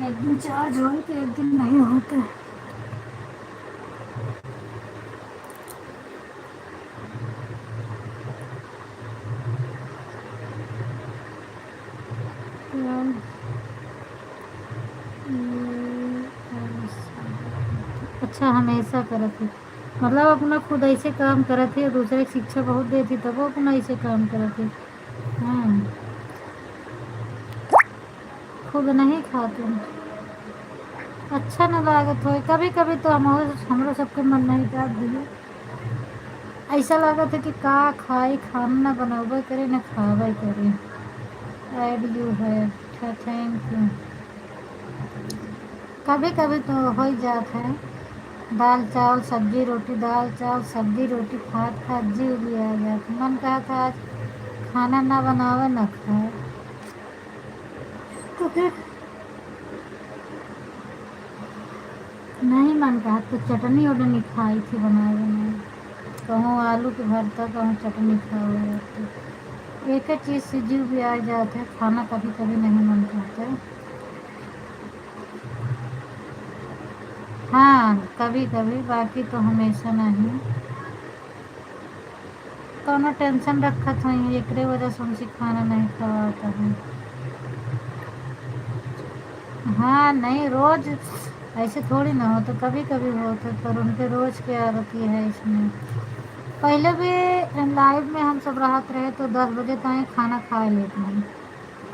एक दिन चार्ज हो तो एक दिन नहीं होता। अच्छा हमेशा करत है, मतलब अपना खुद ऐसे काम करत है, दूसरे की शिक्षा बहुत देती तब वो अपना ऐसे काम करत है। हाँ खुद नहीं खाते हैं। अच्छा न लागत हो, कभी कभी तो हमरो सबके मन नहीं जात दिए, ऐसा लागत है कि का खाई, खाना न बनावे करे न खावे करे। ऐड यू है, अच्छा थैंक यू। कभी कभी तो हो ही जात है, दाल चावल सब्जी रोटी, दाल चावल सब्जी रोटी खात खात जीव भी आ जाता, मन कहा था आज खाना ना बनावे न खाए, तो फिर नहीं मन कहा तो चटनी वटनी खाई थी बनाए, कहूँ आलू के भरता, कहूँ चटनी खाओ, तो एक ही चीज़ से जीव भी आ जाता है, खाना कभी कभी नहीं मन करता है। हाँ कभी कभी, बाकी तो हमेशा नहीं। कौनो टेंशन रखत हुई एकरे वजह से उनसे खाना नहीं खवाता है। हाँ नहीं रोज ऐसे थोड़ी ना होता, कभी कभी होता, पर उनके रोज की आदत ये है इसमें। पहले भी लाइव में हम सब राहत रहे तो 10 बजे तक खाना खा लेते हैं,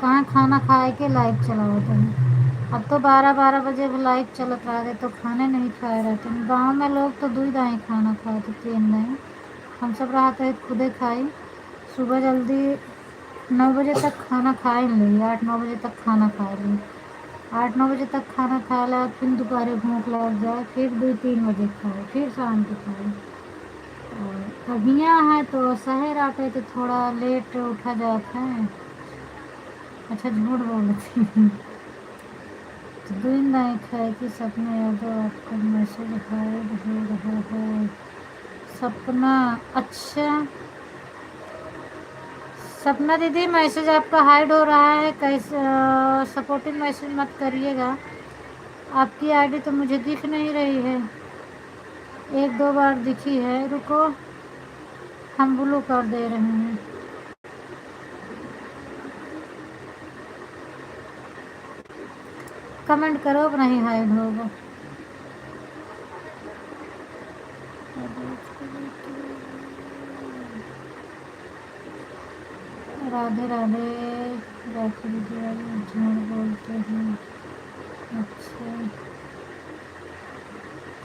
कहाँ खाना खाए के लाइव चला होता है। अब तो 12-12 बजे भी लाइव चलत रहा तो खाने नहीं खाए रहते हैं। गाँव में लोग तो दूध दाएँ खाना खाते, तीन नहीं, हम सब राहत रहे खुदे खाई, सुबह जल्दी 9 बजे तक खाना खा ही ली, 8-9 बजे तक खाना खा ली, 8-9 बजे तक खाना खा लिया, फिर दोपहर भूख लग जाए, फिर 2-3 बजे खाए, फिर शाम को खाए। और अब यहाँ है तो शहर आते तो थोड़ा लेट उठा जाता है। अच्छा झूठ बोलती हूँ। तो दिन नहीं खाए कि सपना यादव आपका मैसेज हाइड हो रहा है। सपना अच्छा सपना दीदी मैसेज आपका हाइड हो रहा है, कैसे सपोर्टिंग मैसेज मत करिएगा, आपकी आईडी तो मुझे दिख नहीं रही है, 1-2 बार दिखी है, रुको हम ब्लू कर दे रहे हैं। कमेंट करो अब नहीं हाइड होगा। राधे राधे, राखी दीदी झूठ बोलते हैं। अच्छा,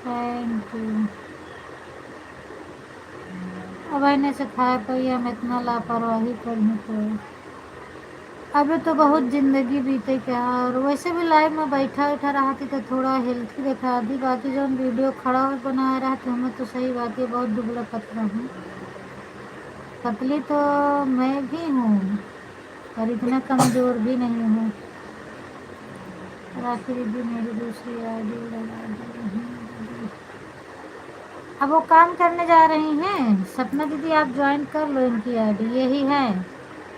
थैंक यू। अब इन्हें से खाए पाई हम इतना लापरवाही करी तो अभी तो बहुत ज़िंदगी बीते क्या। और वैसे भी लाइव में बैठा उठा रहा थी तो थोड़ा हेल्थी दिखा दी, बाकी जो वीडियो खड़ा और बना रहा था हमें तो सही बात है बहुत दुबला पतला हूँ। पतली तो मैं भी हूँ पर इतना कमज़ोर भी नहीं हूँ। राखी दीदी मेरी दूसरी आईडी लगा दी। अब वो काम करने जा रही हैं। सपना दीदी आप ज्वाइन कर लो, इनकी आईडी यही है,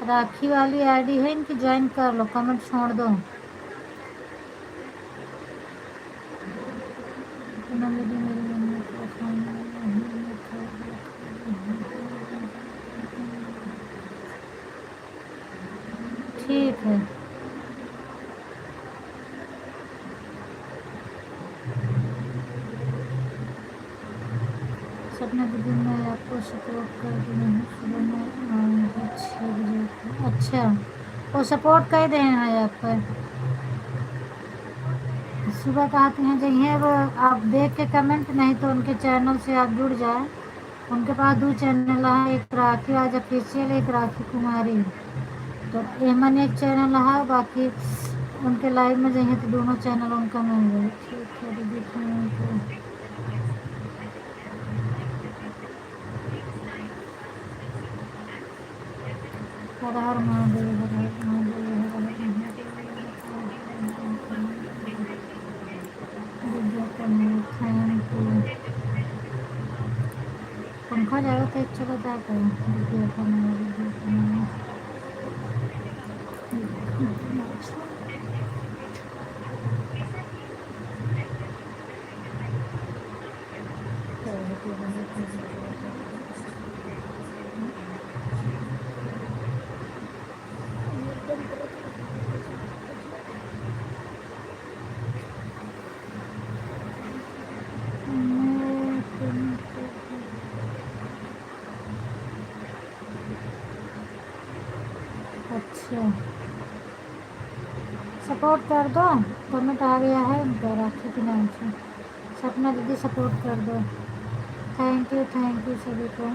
राखी वाली आईडी है इनकी, ज्वाइन कर लो, कमेंट छोड़ दो। सपना दीदी मेरी मम्मी को फोन ठीक है। सपना दीदी मैं आपको सपोर्ट कर दी हूँ, सुबह में आऊँगी 6 बजे को। अच्छा, वो सपोर्ट कर दे हैं आप पर, सुबह कहते हैं जाइए वो आप देख के कमेंट, नहीं तो उनके चैनल से आप जुड़ जाए। उनके पास 2 चैनल है, एक राखी राज ऑफिशियल, एक राखी कुमारी। तो एमन एक चैनल है, बाकी उनके लाइव में जाइए तो दोनों चैनल उनका मिल जाए। ठीक है दीदी, थैंक यू। हर हर महादेव, हर हर महादेव, हर हर महादेव। Thank you. पंखा ज़्यादा तेज चला जाता है। वीडियो बनाओ, वीडियो बनाओ। अच्छा, सपोर्ट कर दो, कमेंट आ गया है उनका राखी के नाम से। सपना दीदी सपोर्ट कर दो। थैंक यू सभी को।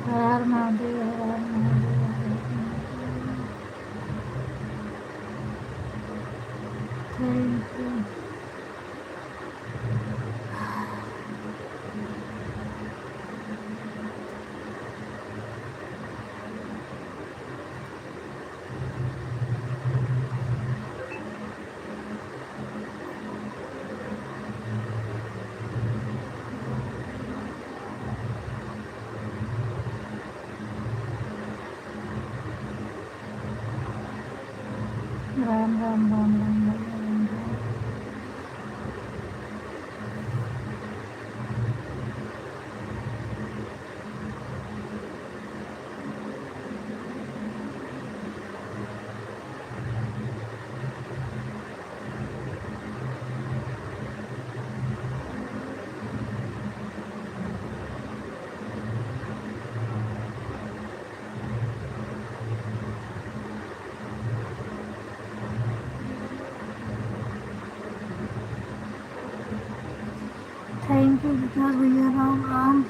हर हर महादेव, हर हर महादेव, हर हर महादेव। Thank you. राम राम राम राम राम राम राम। विकास भैया राम राम।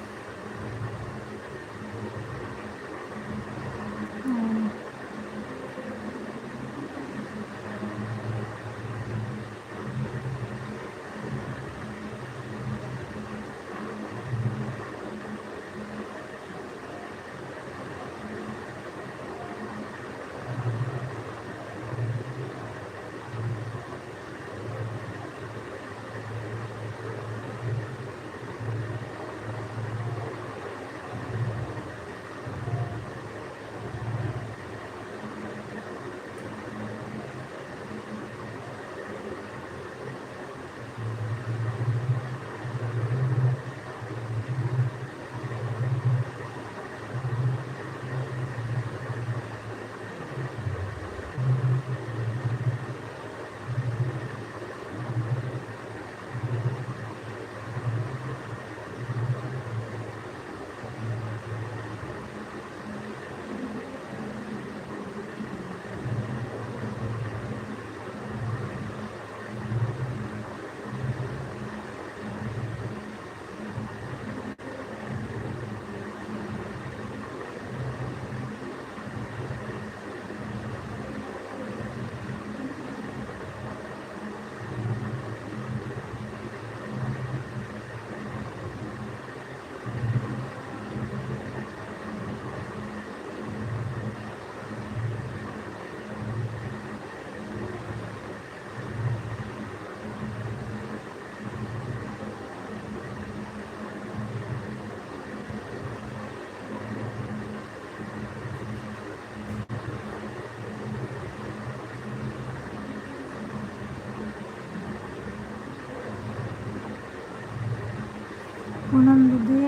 पूनम दीदी,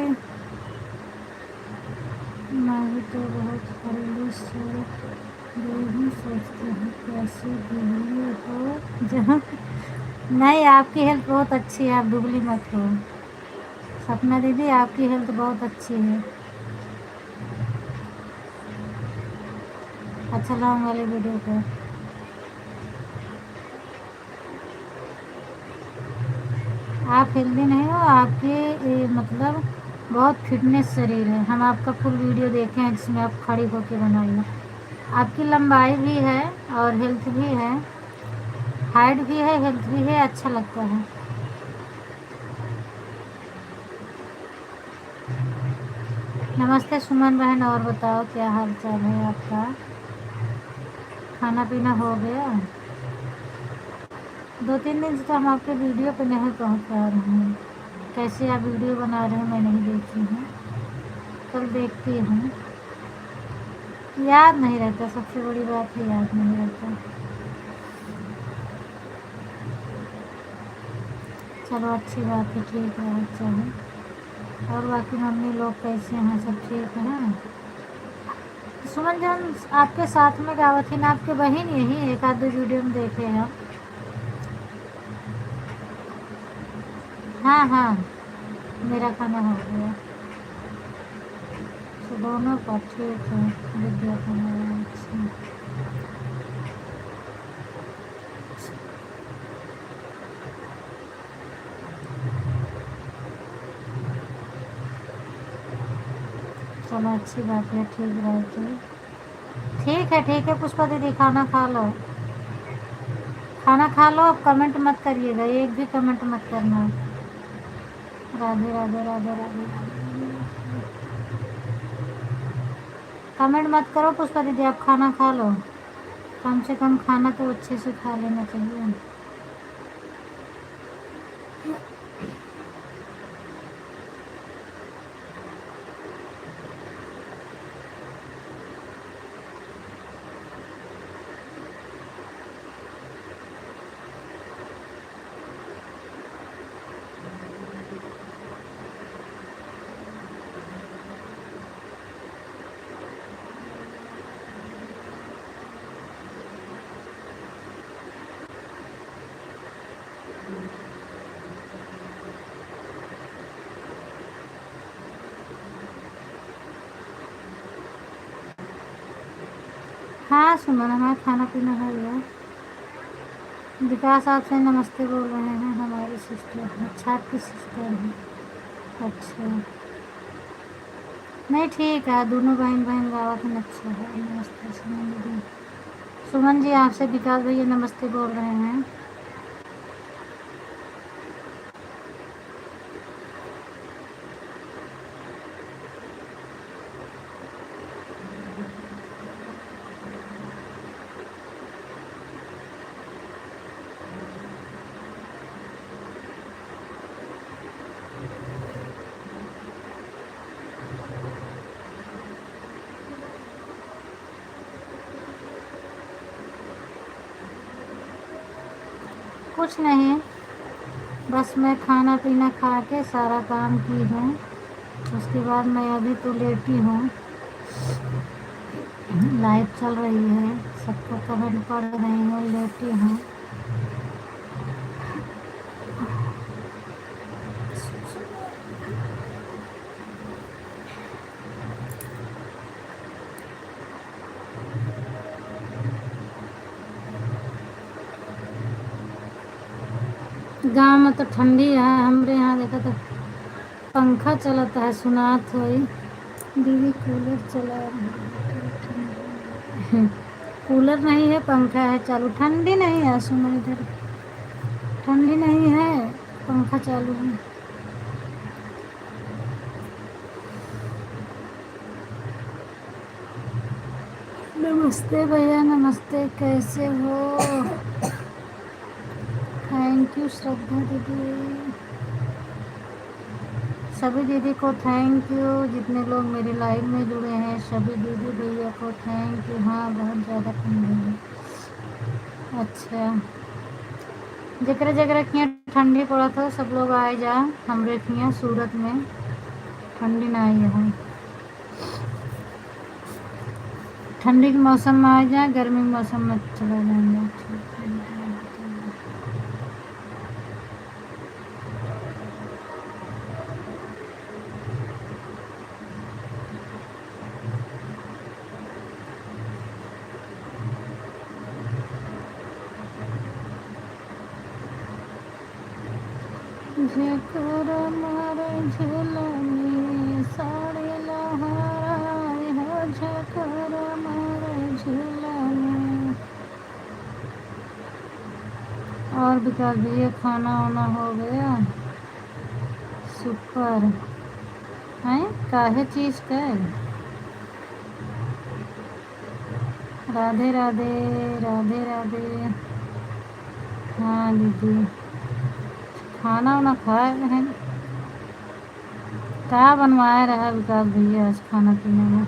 मैं भी तो बहुत पहले से यही सोचती हूँ कैसे दुबली हो जहाँ। नहीं, आपकी हेल्थ बहुत अच्छी है, आप दुबली मत हो। सपना दीदी, आपकी हेल्थ बहुत अच्छी है। अच्छा लॉन्ग वाले वीडियो को आप हेल्दी नहीं हो, आपके मतलब बहुत फिटनेस शरीर है। हम आपका फुल वीडियो देखे हैं जिसमें आप खड़ी होकर बनाई हो। आपकी लंबाई भी है और हेल्थ भी है, हाइट भी है, हेल्थ भी है, अच्छा लगता है। नमस्ते सुमन बहन, और बताओ क्या हाल चाल है आपका? खाना पीना हो गया? 2-3 दिन से तो हम आपके वीडियो पे नहीं पहुंच पा रहे हैं। कैसे आप वीडियो बना रहे हैं मैं नहीं देखी हूँ, कल देखती हूँ। याद नहीं रहता, सबसे बड़ी बात है याद नहीं रहता। चलो अच्छी बात है, ठीक है। चलो, और बाकी मम्मी लोग कैसे हैं? सब ठीक है? सुमन जान, आपके साथ में गावत थी ना आपके बहन, यही एक आध दो वीडियो में देखे हैं। हाँ हाँ, मेरा खाना हो गया तो दोनों का ठीक है। विद्या खाना अच्छा। चलो अच्छी बात है, ठीक रहती। ठीक है पुष्पा दीदी, खाना खा लो, खाना खा लो। अब कमेंट मत करिएगा, एक भी कमेंट मत करना। राधे राधे राधे राधे। कमेंट मत करो पुष्पा दीदी, आप खाना खा लो। कम से कम खाना तो अच्छे से खा लेना चाहिए। हाँ सुमन, हमारा खाना पीना हो गया। विकास आपसे नमस्ते बोल रहे हैं, हमारी सिस्टर हैं, अच्छा आपकी सिस्टर हैं। अच्छा, नहीं ठीक है, दोनों बहन बहन गावत में अच्छा है। नमस्ते सुमन दीदी। सुमन जी आपसे विकास भैया नमस्ते बोल रहे हैं। कुछ नहीं, बस मैं खाना पीना खा के सारा काम की हूँ। उसके बाद मैं अभी तो लेटी हूँ, लाइट चल रही है, सबको कमेंट पढ़ रही हूँ, लेटी हूँ। गांव में तो ठंडी है, हमारे यहाँ देखा तो पंखा चलता है, सुनात होई। दीदी कूलर चला रही है। कूलर नहीं है, पंखा है चालू। ठंडी नहीं है सुनो, इधर ठंडी नहीं है, पंखा चालू है। नमस्ते भैया नमस्ते, कैसे हो? थैंक यू श्रद्धा दीदी। सभी दीदी को थैंक यू, जितने लोग मेरे लाइव में जुड़े हैं सभी दीदी भैया को थैंक यू। हाँ बहुत ज़्यादा ठंडी है। अच्छा, जकरा जकरा किया ठंडी पड़ा था सब लोग आए जा, हमरे किया सूरत में ठंडी ना आई है। ठंडी के मौसम में आ जाए, गर्मी के मौसम में चला जाएंगे। झकर मारे झूलनी साड़ी लहराए हो, झकर मारे झूलनी। और विकास भैया खाना वाना हो गया? सुपर है, काहे चीज़ का? राधे राधे राधे राधे। हाँ दीदी, खाना वाना खाए हैं? क्या बनवाया रहा विकास भैया आज खाना पीने में?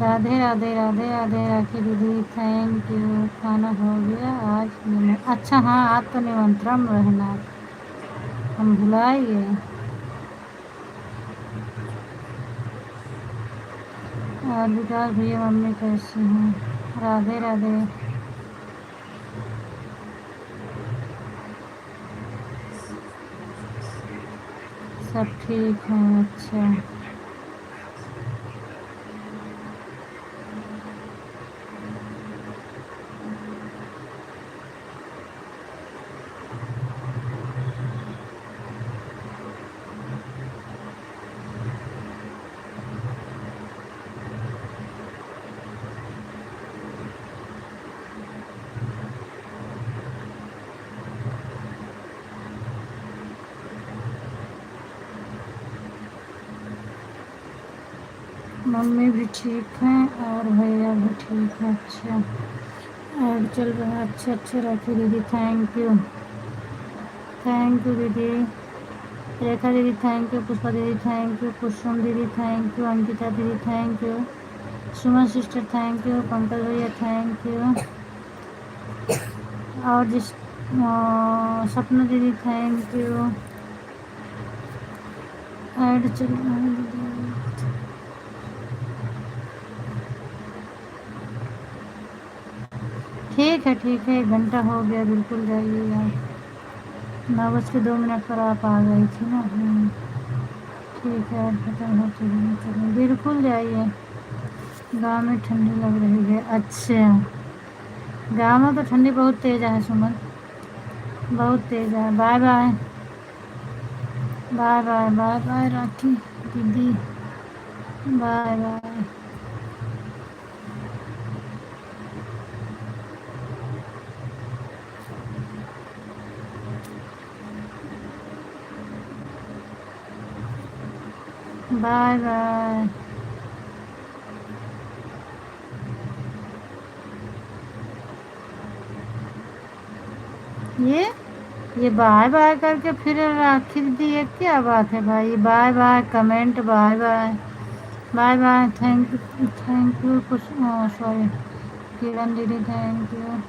राधे राधे राधे राधे राखी दीदी थैंक यू। खाना हो गया आज? अच्छा हाँ, आज तो निमंत्रण रहना, हम भुलाए गए। और विकास भैया मम्मी कैसी हैं? राधे राधे। सब ठीक है। अच्छा, मम्मी भी ठीक हैं और भैया भी ठीक है। अच्छा, और चल रहा है। अच्छा अच्छा राखी दीदी थैंक यू दीदी। रेखा दीदी थैंक यू, पुष्पा दीदी थैंक यू, कुसुम दीदी थैंक यू, अंकिता दीदी thank you, Suman sister thank you, Pankaj भैया थैंक यू, और जिस सपना दीदी थैंक यू। ऐड चल रहा है दीदी। ठीक है 1 घंटा हो गया, बिल्कुल जाइए यार। 9:02 पर आप आ गई थी ना। ठीक है, खत्म हो चलिए, बिल्कुल जाइए। गांव में ठंडी लग रही है? अच्छा, गांव में तो ठंडी बहुत तेज़ है सुमन, बहुत तेज़ है। Bye bye. Bye bye bye bye Rakhi दीदी, बाय बाय। Bye bye. ये बाय बाय करके फिर राखी दीदी, ये क्या बात है भाई? Bye bye comment, bye bye bye bye, thank you कुछ, सॉरी किरण दीदी, थैंक यू।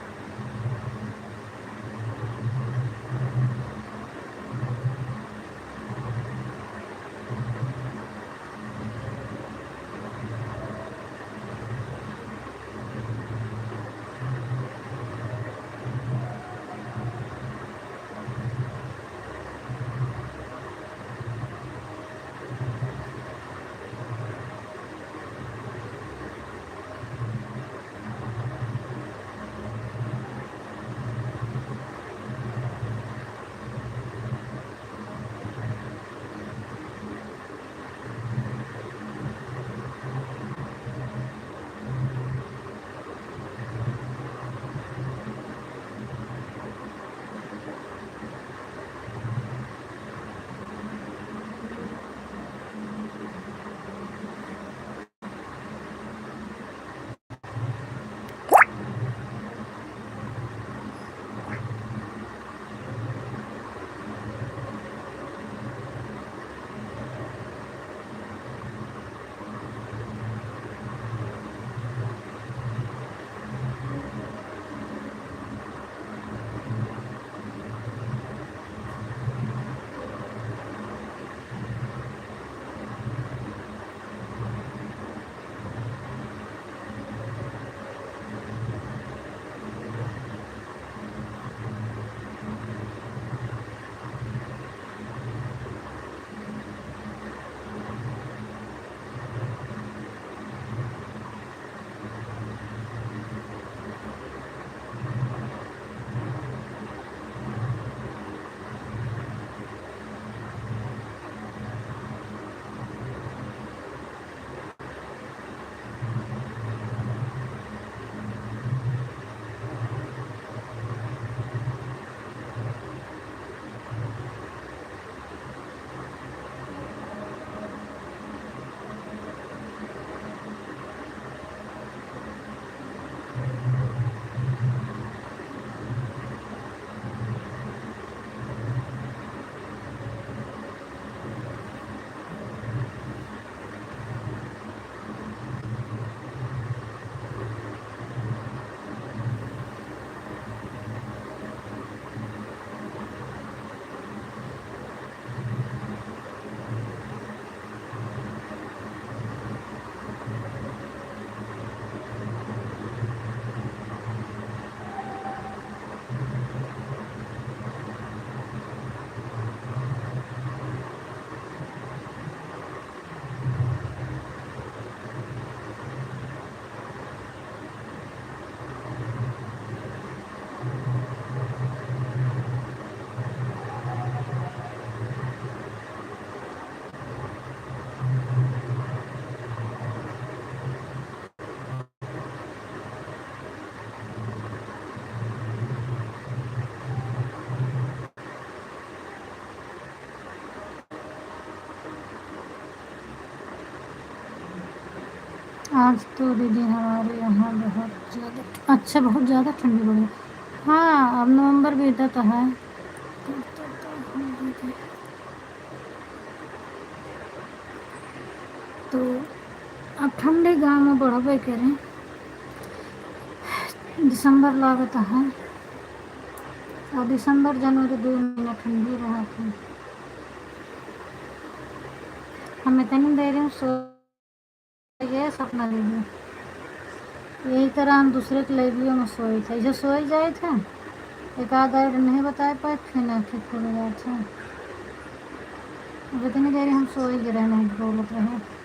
आज तो दीदी हमारे यहाँ बहुत ज़्यादा, अच्छा बहुत ज़्यादा ठंडी पड़ी। हाँ अब नवंबर बीता तो है। तो अब ठंडे गाँव में बढ़बे करें, दिसंबर लागत है, और दिसंबर जनवरी 2 महीना ठंडी रहा था। हम इतनी देर में सो गए सपना दीदी, यही तरह हम दूसरे के लाइब्रेरी में सोए थे, जो सोए जाए थे एक आधा नहीं बता पाए, फिर आँखें खुल जाए थे। अब इतनी देर हम सोए गिरे नहीं बोलते रहे।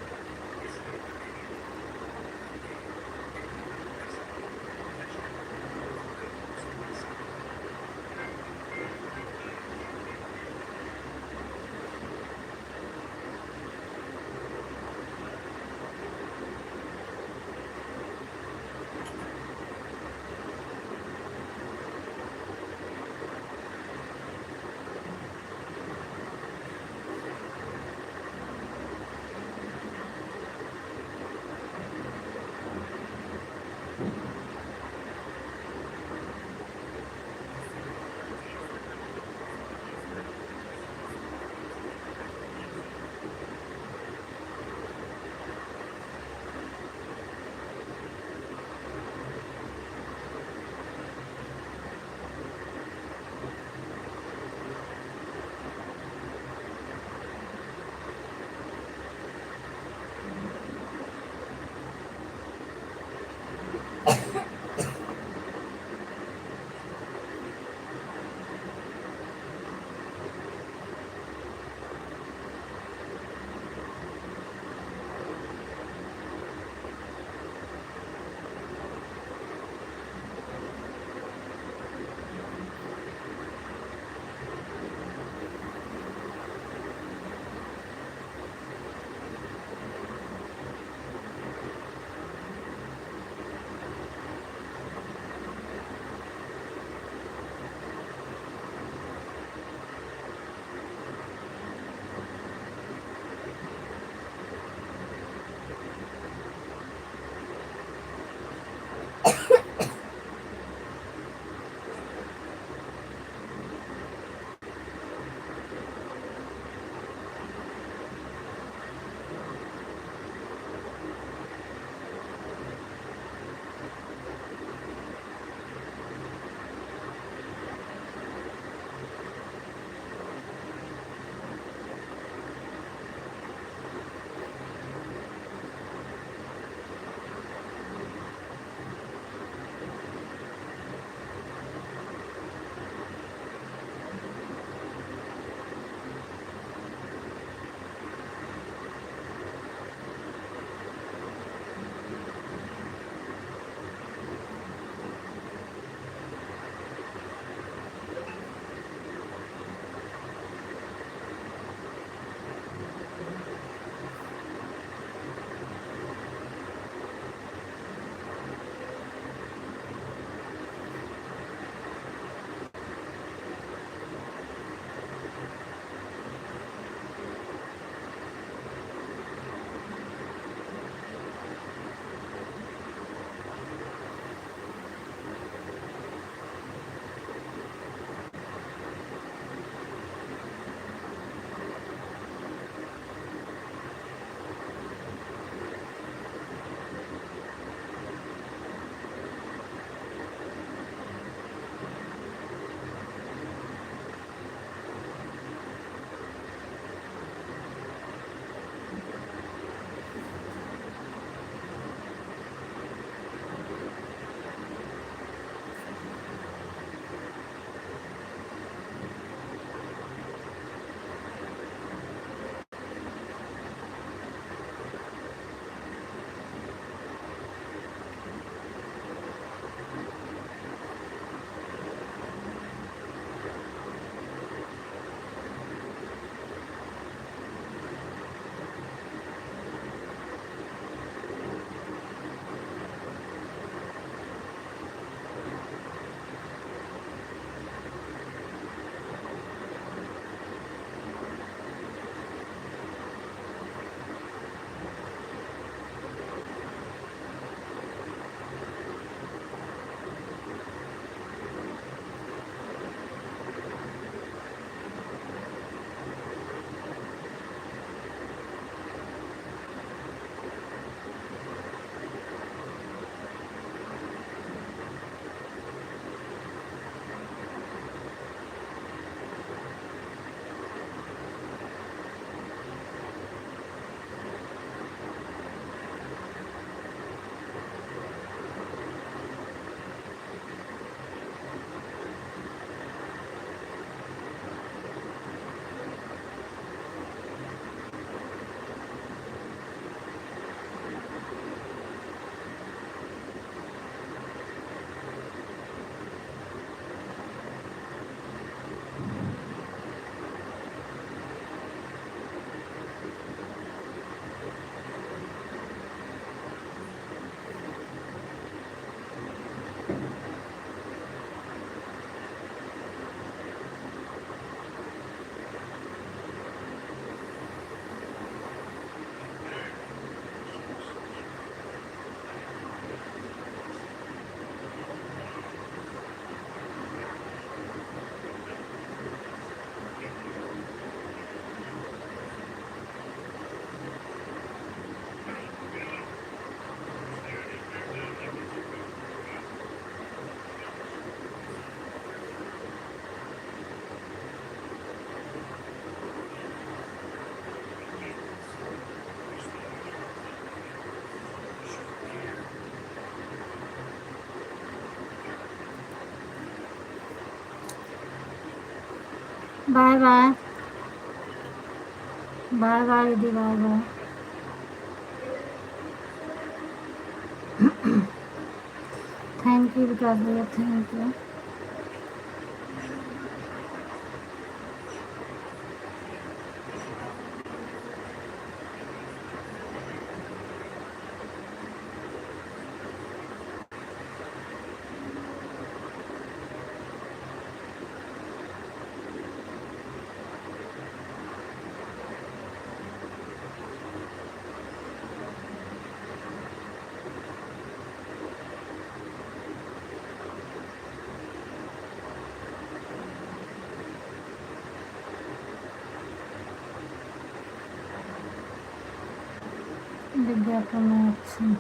Bye bye. बाय बाय दीदी, bye bye. Thank you Vikas भैया, थैंक यू। विज्ञापन में अच्छा।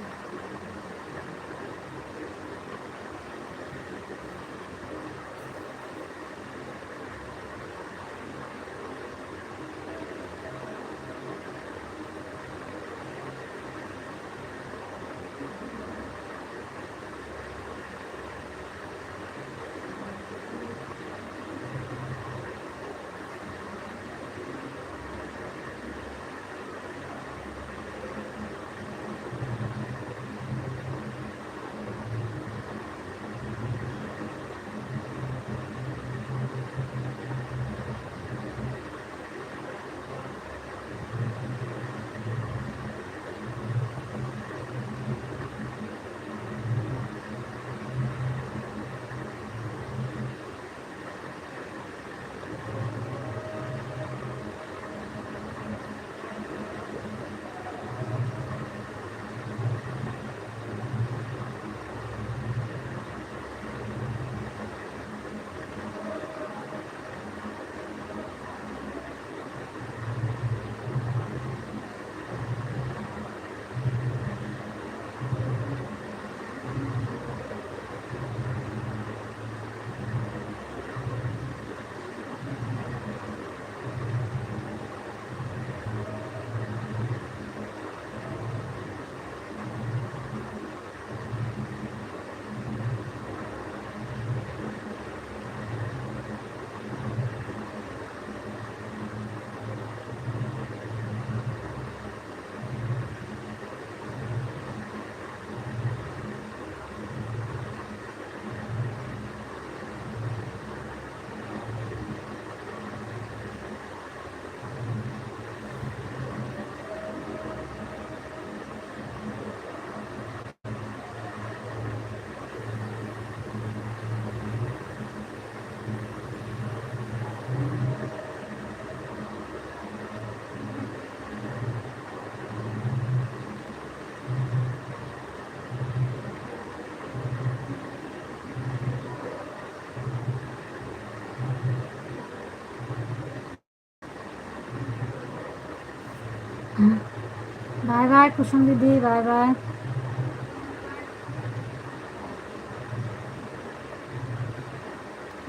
बाय बाय कुसुम दीदी, बाय बाय।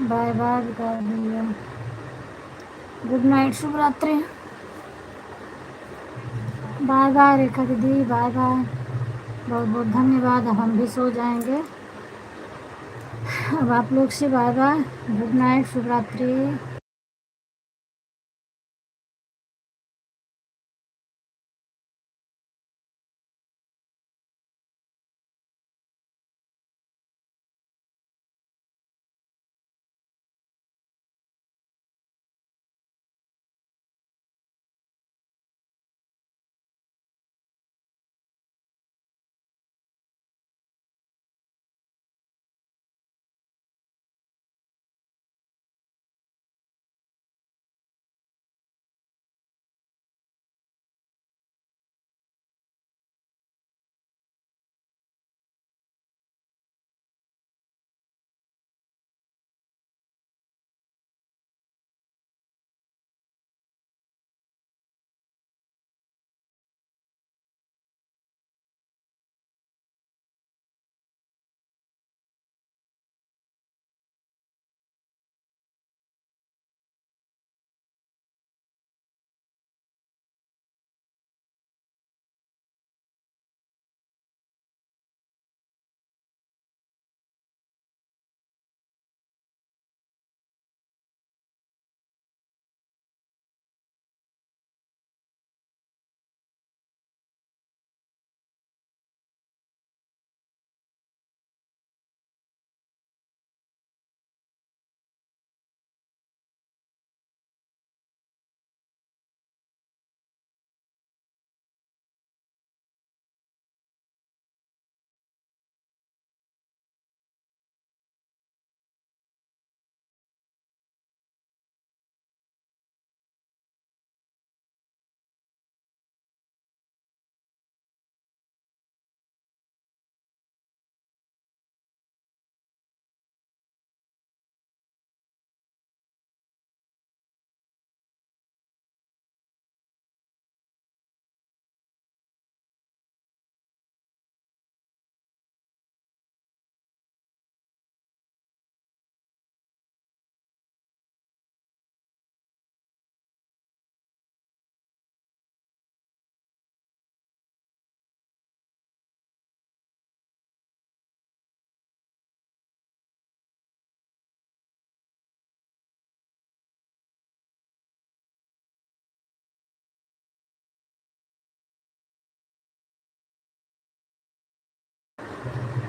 बाय बाय विकास भैया, गुड नाइट, शुभ रात्रि। बाय बाय रेखा दीदी, बाय बाय। बहुत बहुत धन्यवाद। अब हम भी सो जाएंगे। अब आप लोग से बाय बाय, गुड नाइट, शुभ रात्रि।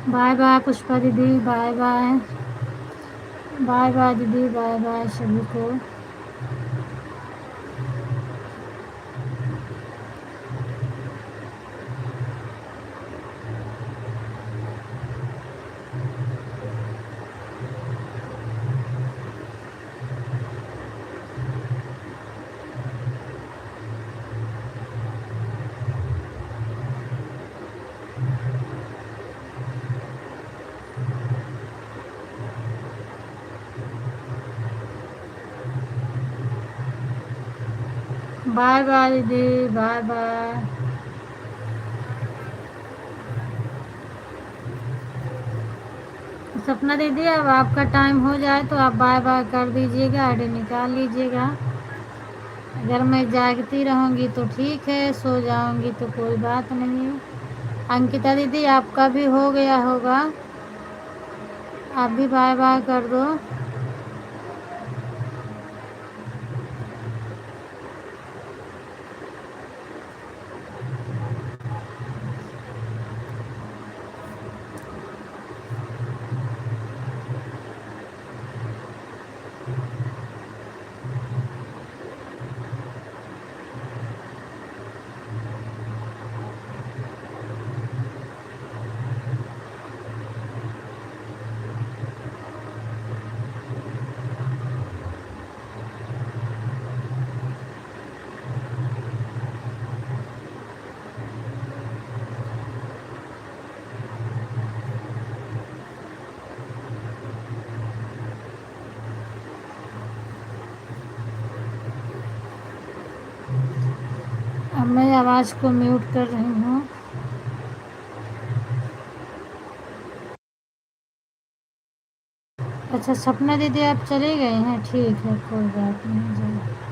बाय बाय पुष्पा दीदी, बाय बाय। बाय बाय दीदी, बाय बाय सभी को। बाय बाय दीदी, बाय बाय। सपना दीदी अब आपका टाइम हो जाए तो आप बाय बाय कर दीजिएगा, आईडी निकाल लीजिएगा। अगर मैं जागती रहूँगी तो ठीक है, सो जाऊँगी तो कोई बात नहीं। अंकिता दीदी आपका भी हो गया होगा, आप भी बाय बाय कर दो। अब मैं आवाज़ को म्यूट कर रही हूँ। अच्छा सपना दीदी आप चले गए हैं, ठीक है कोई बात नहीं, जाइए।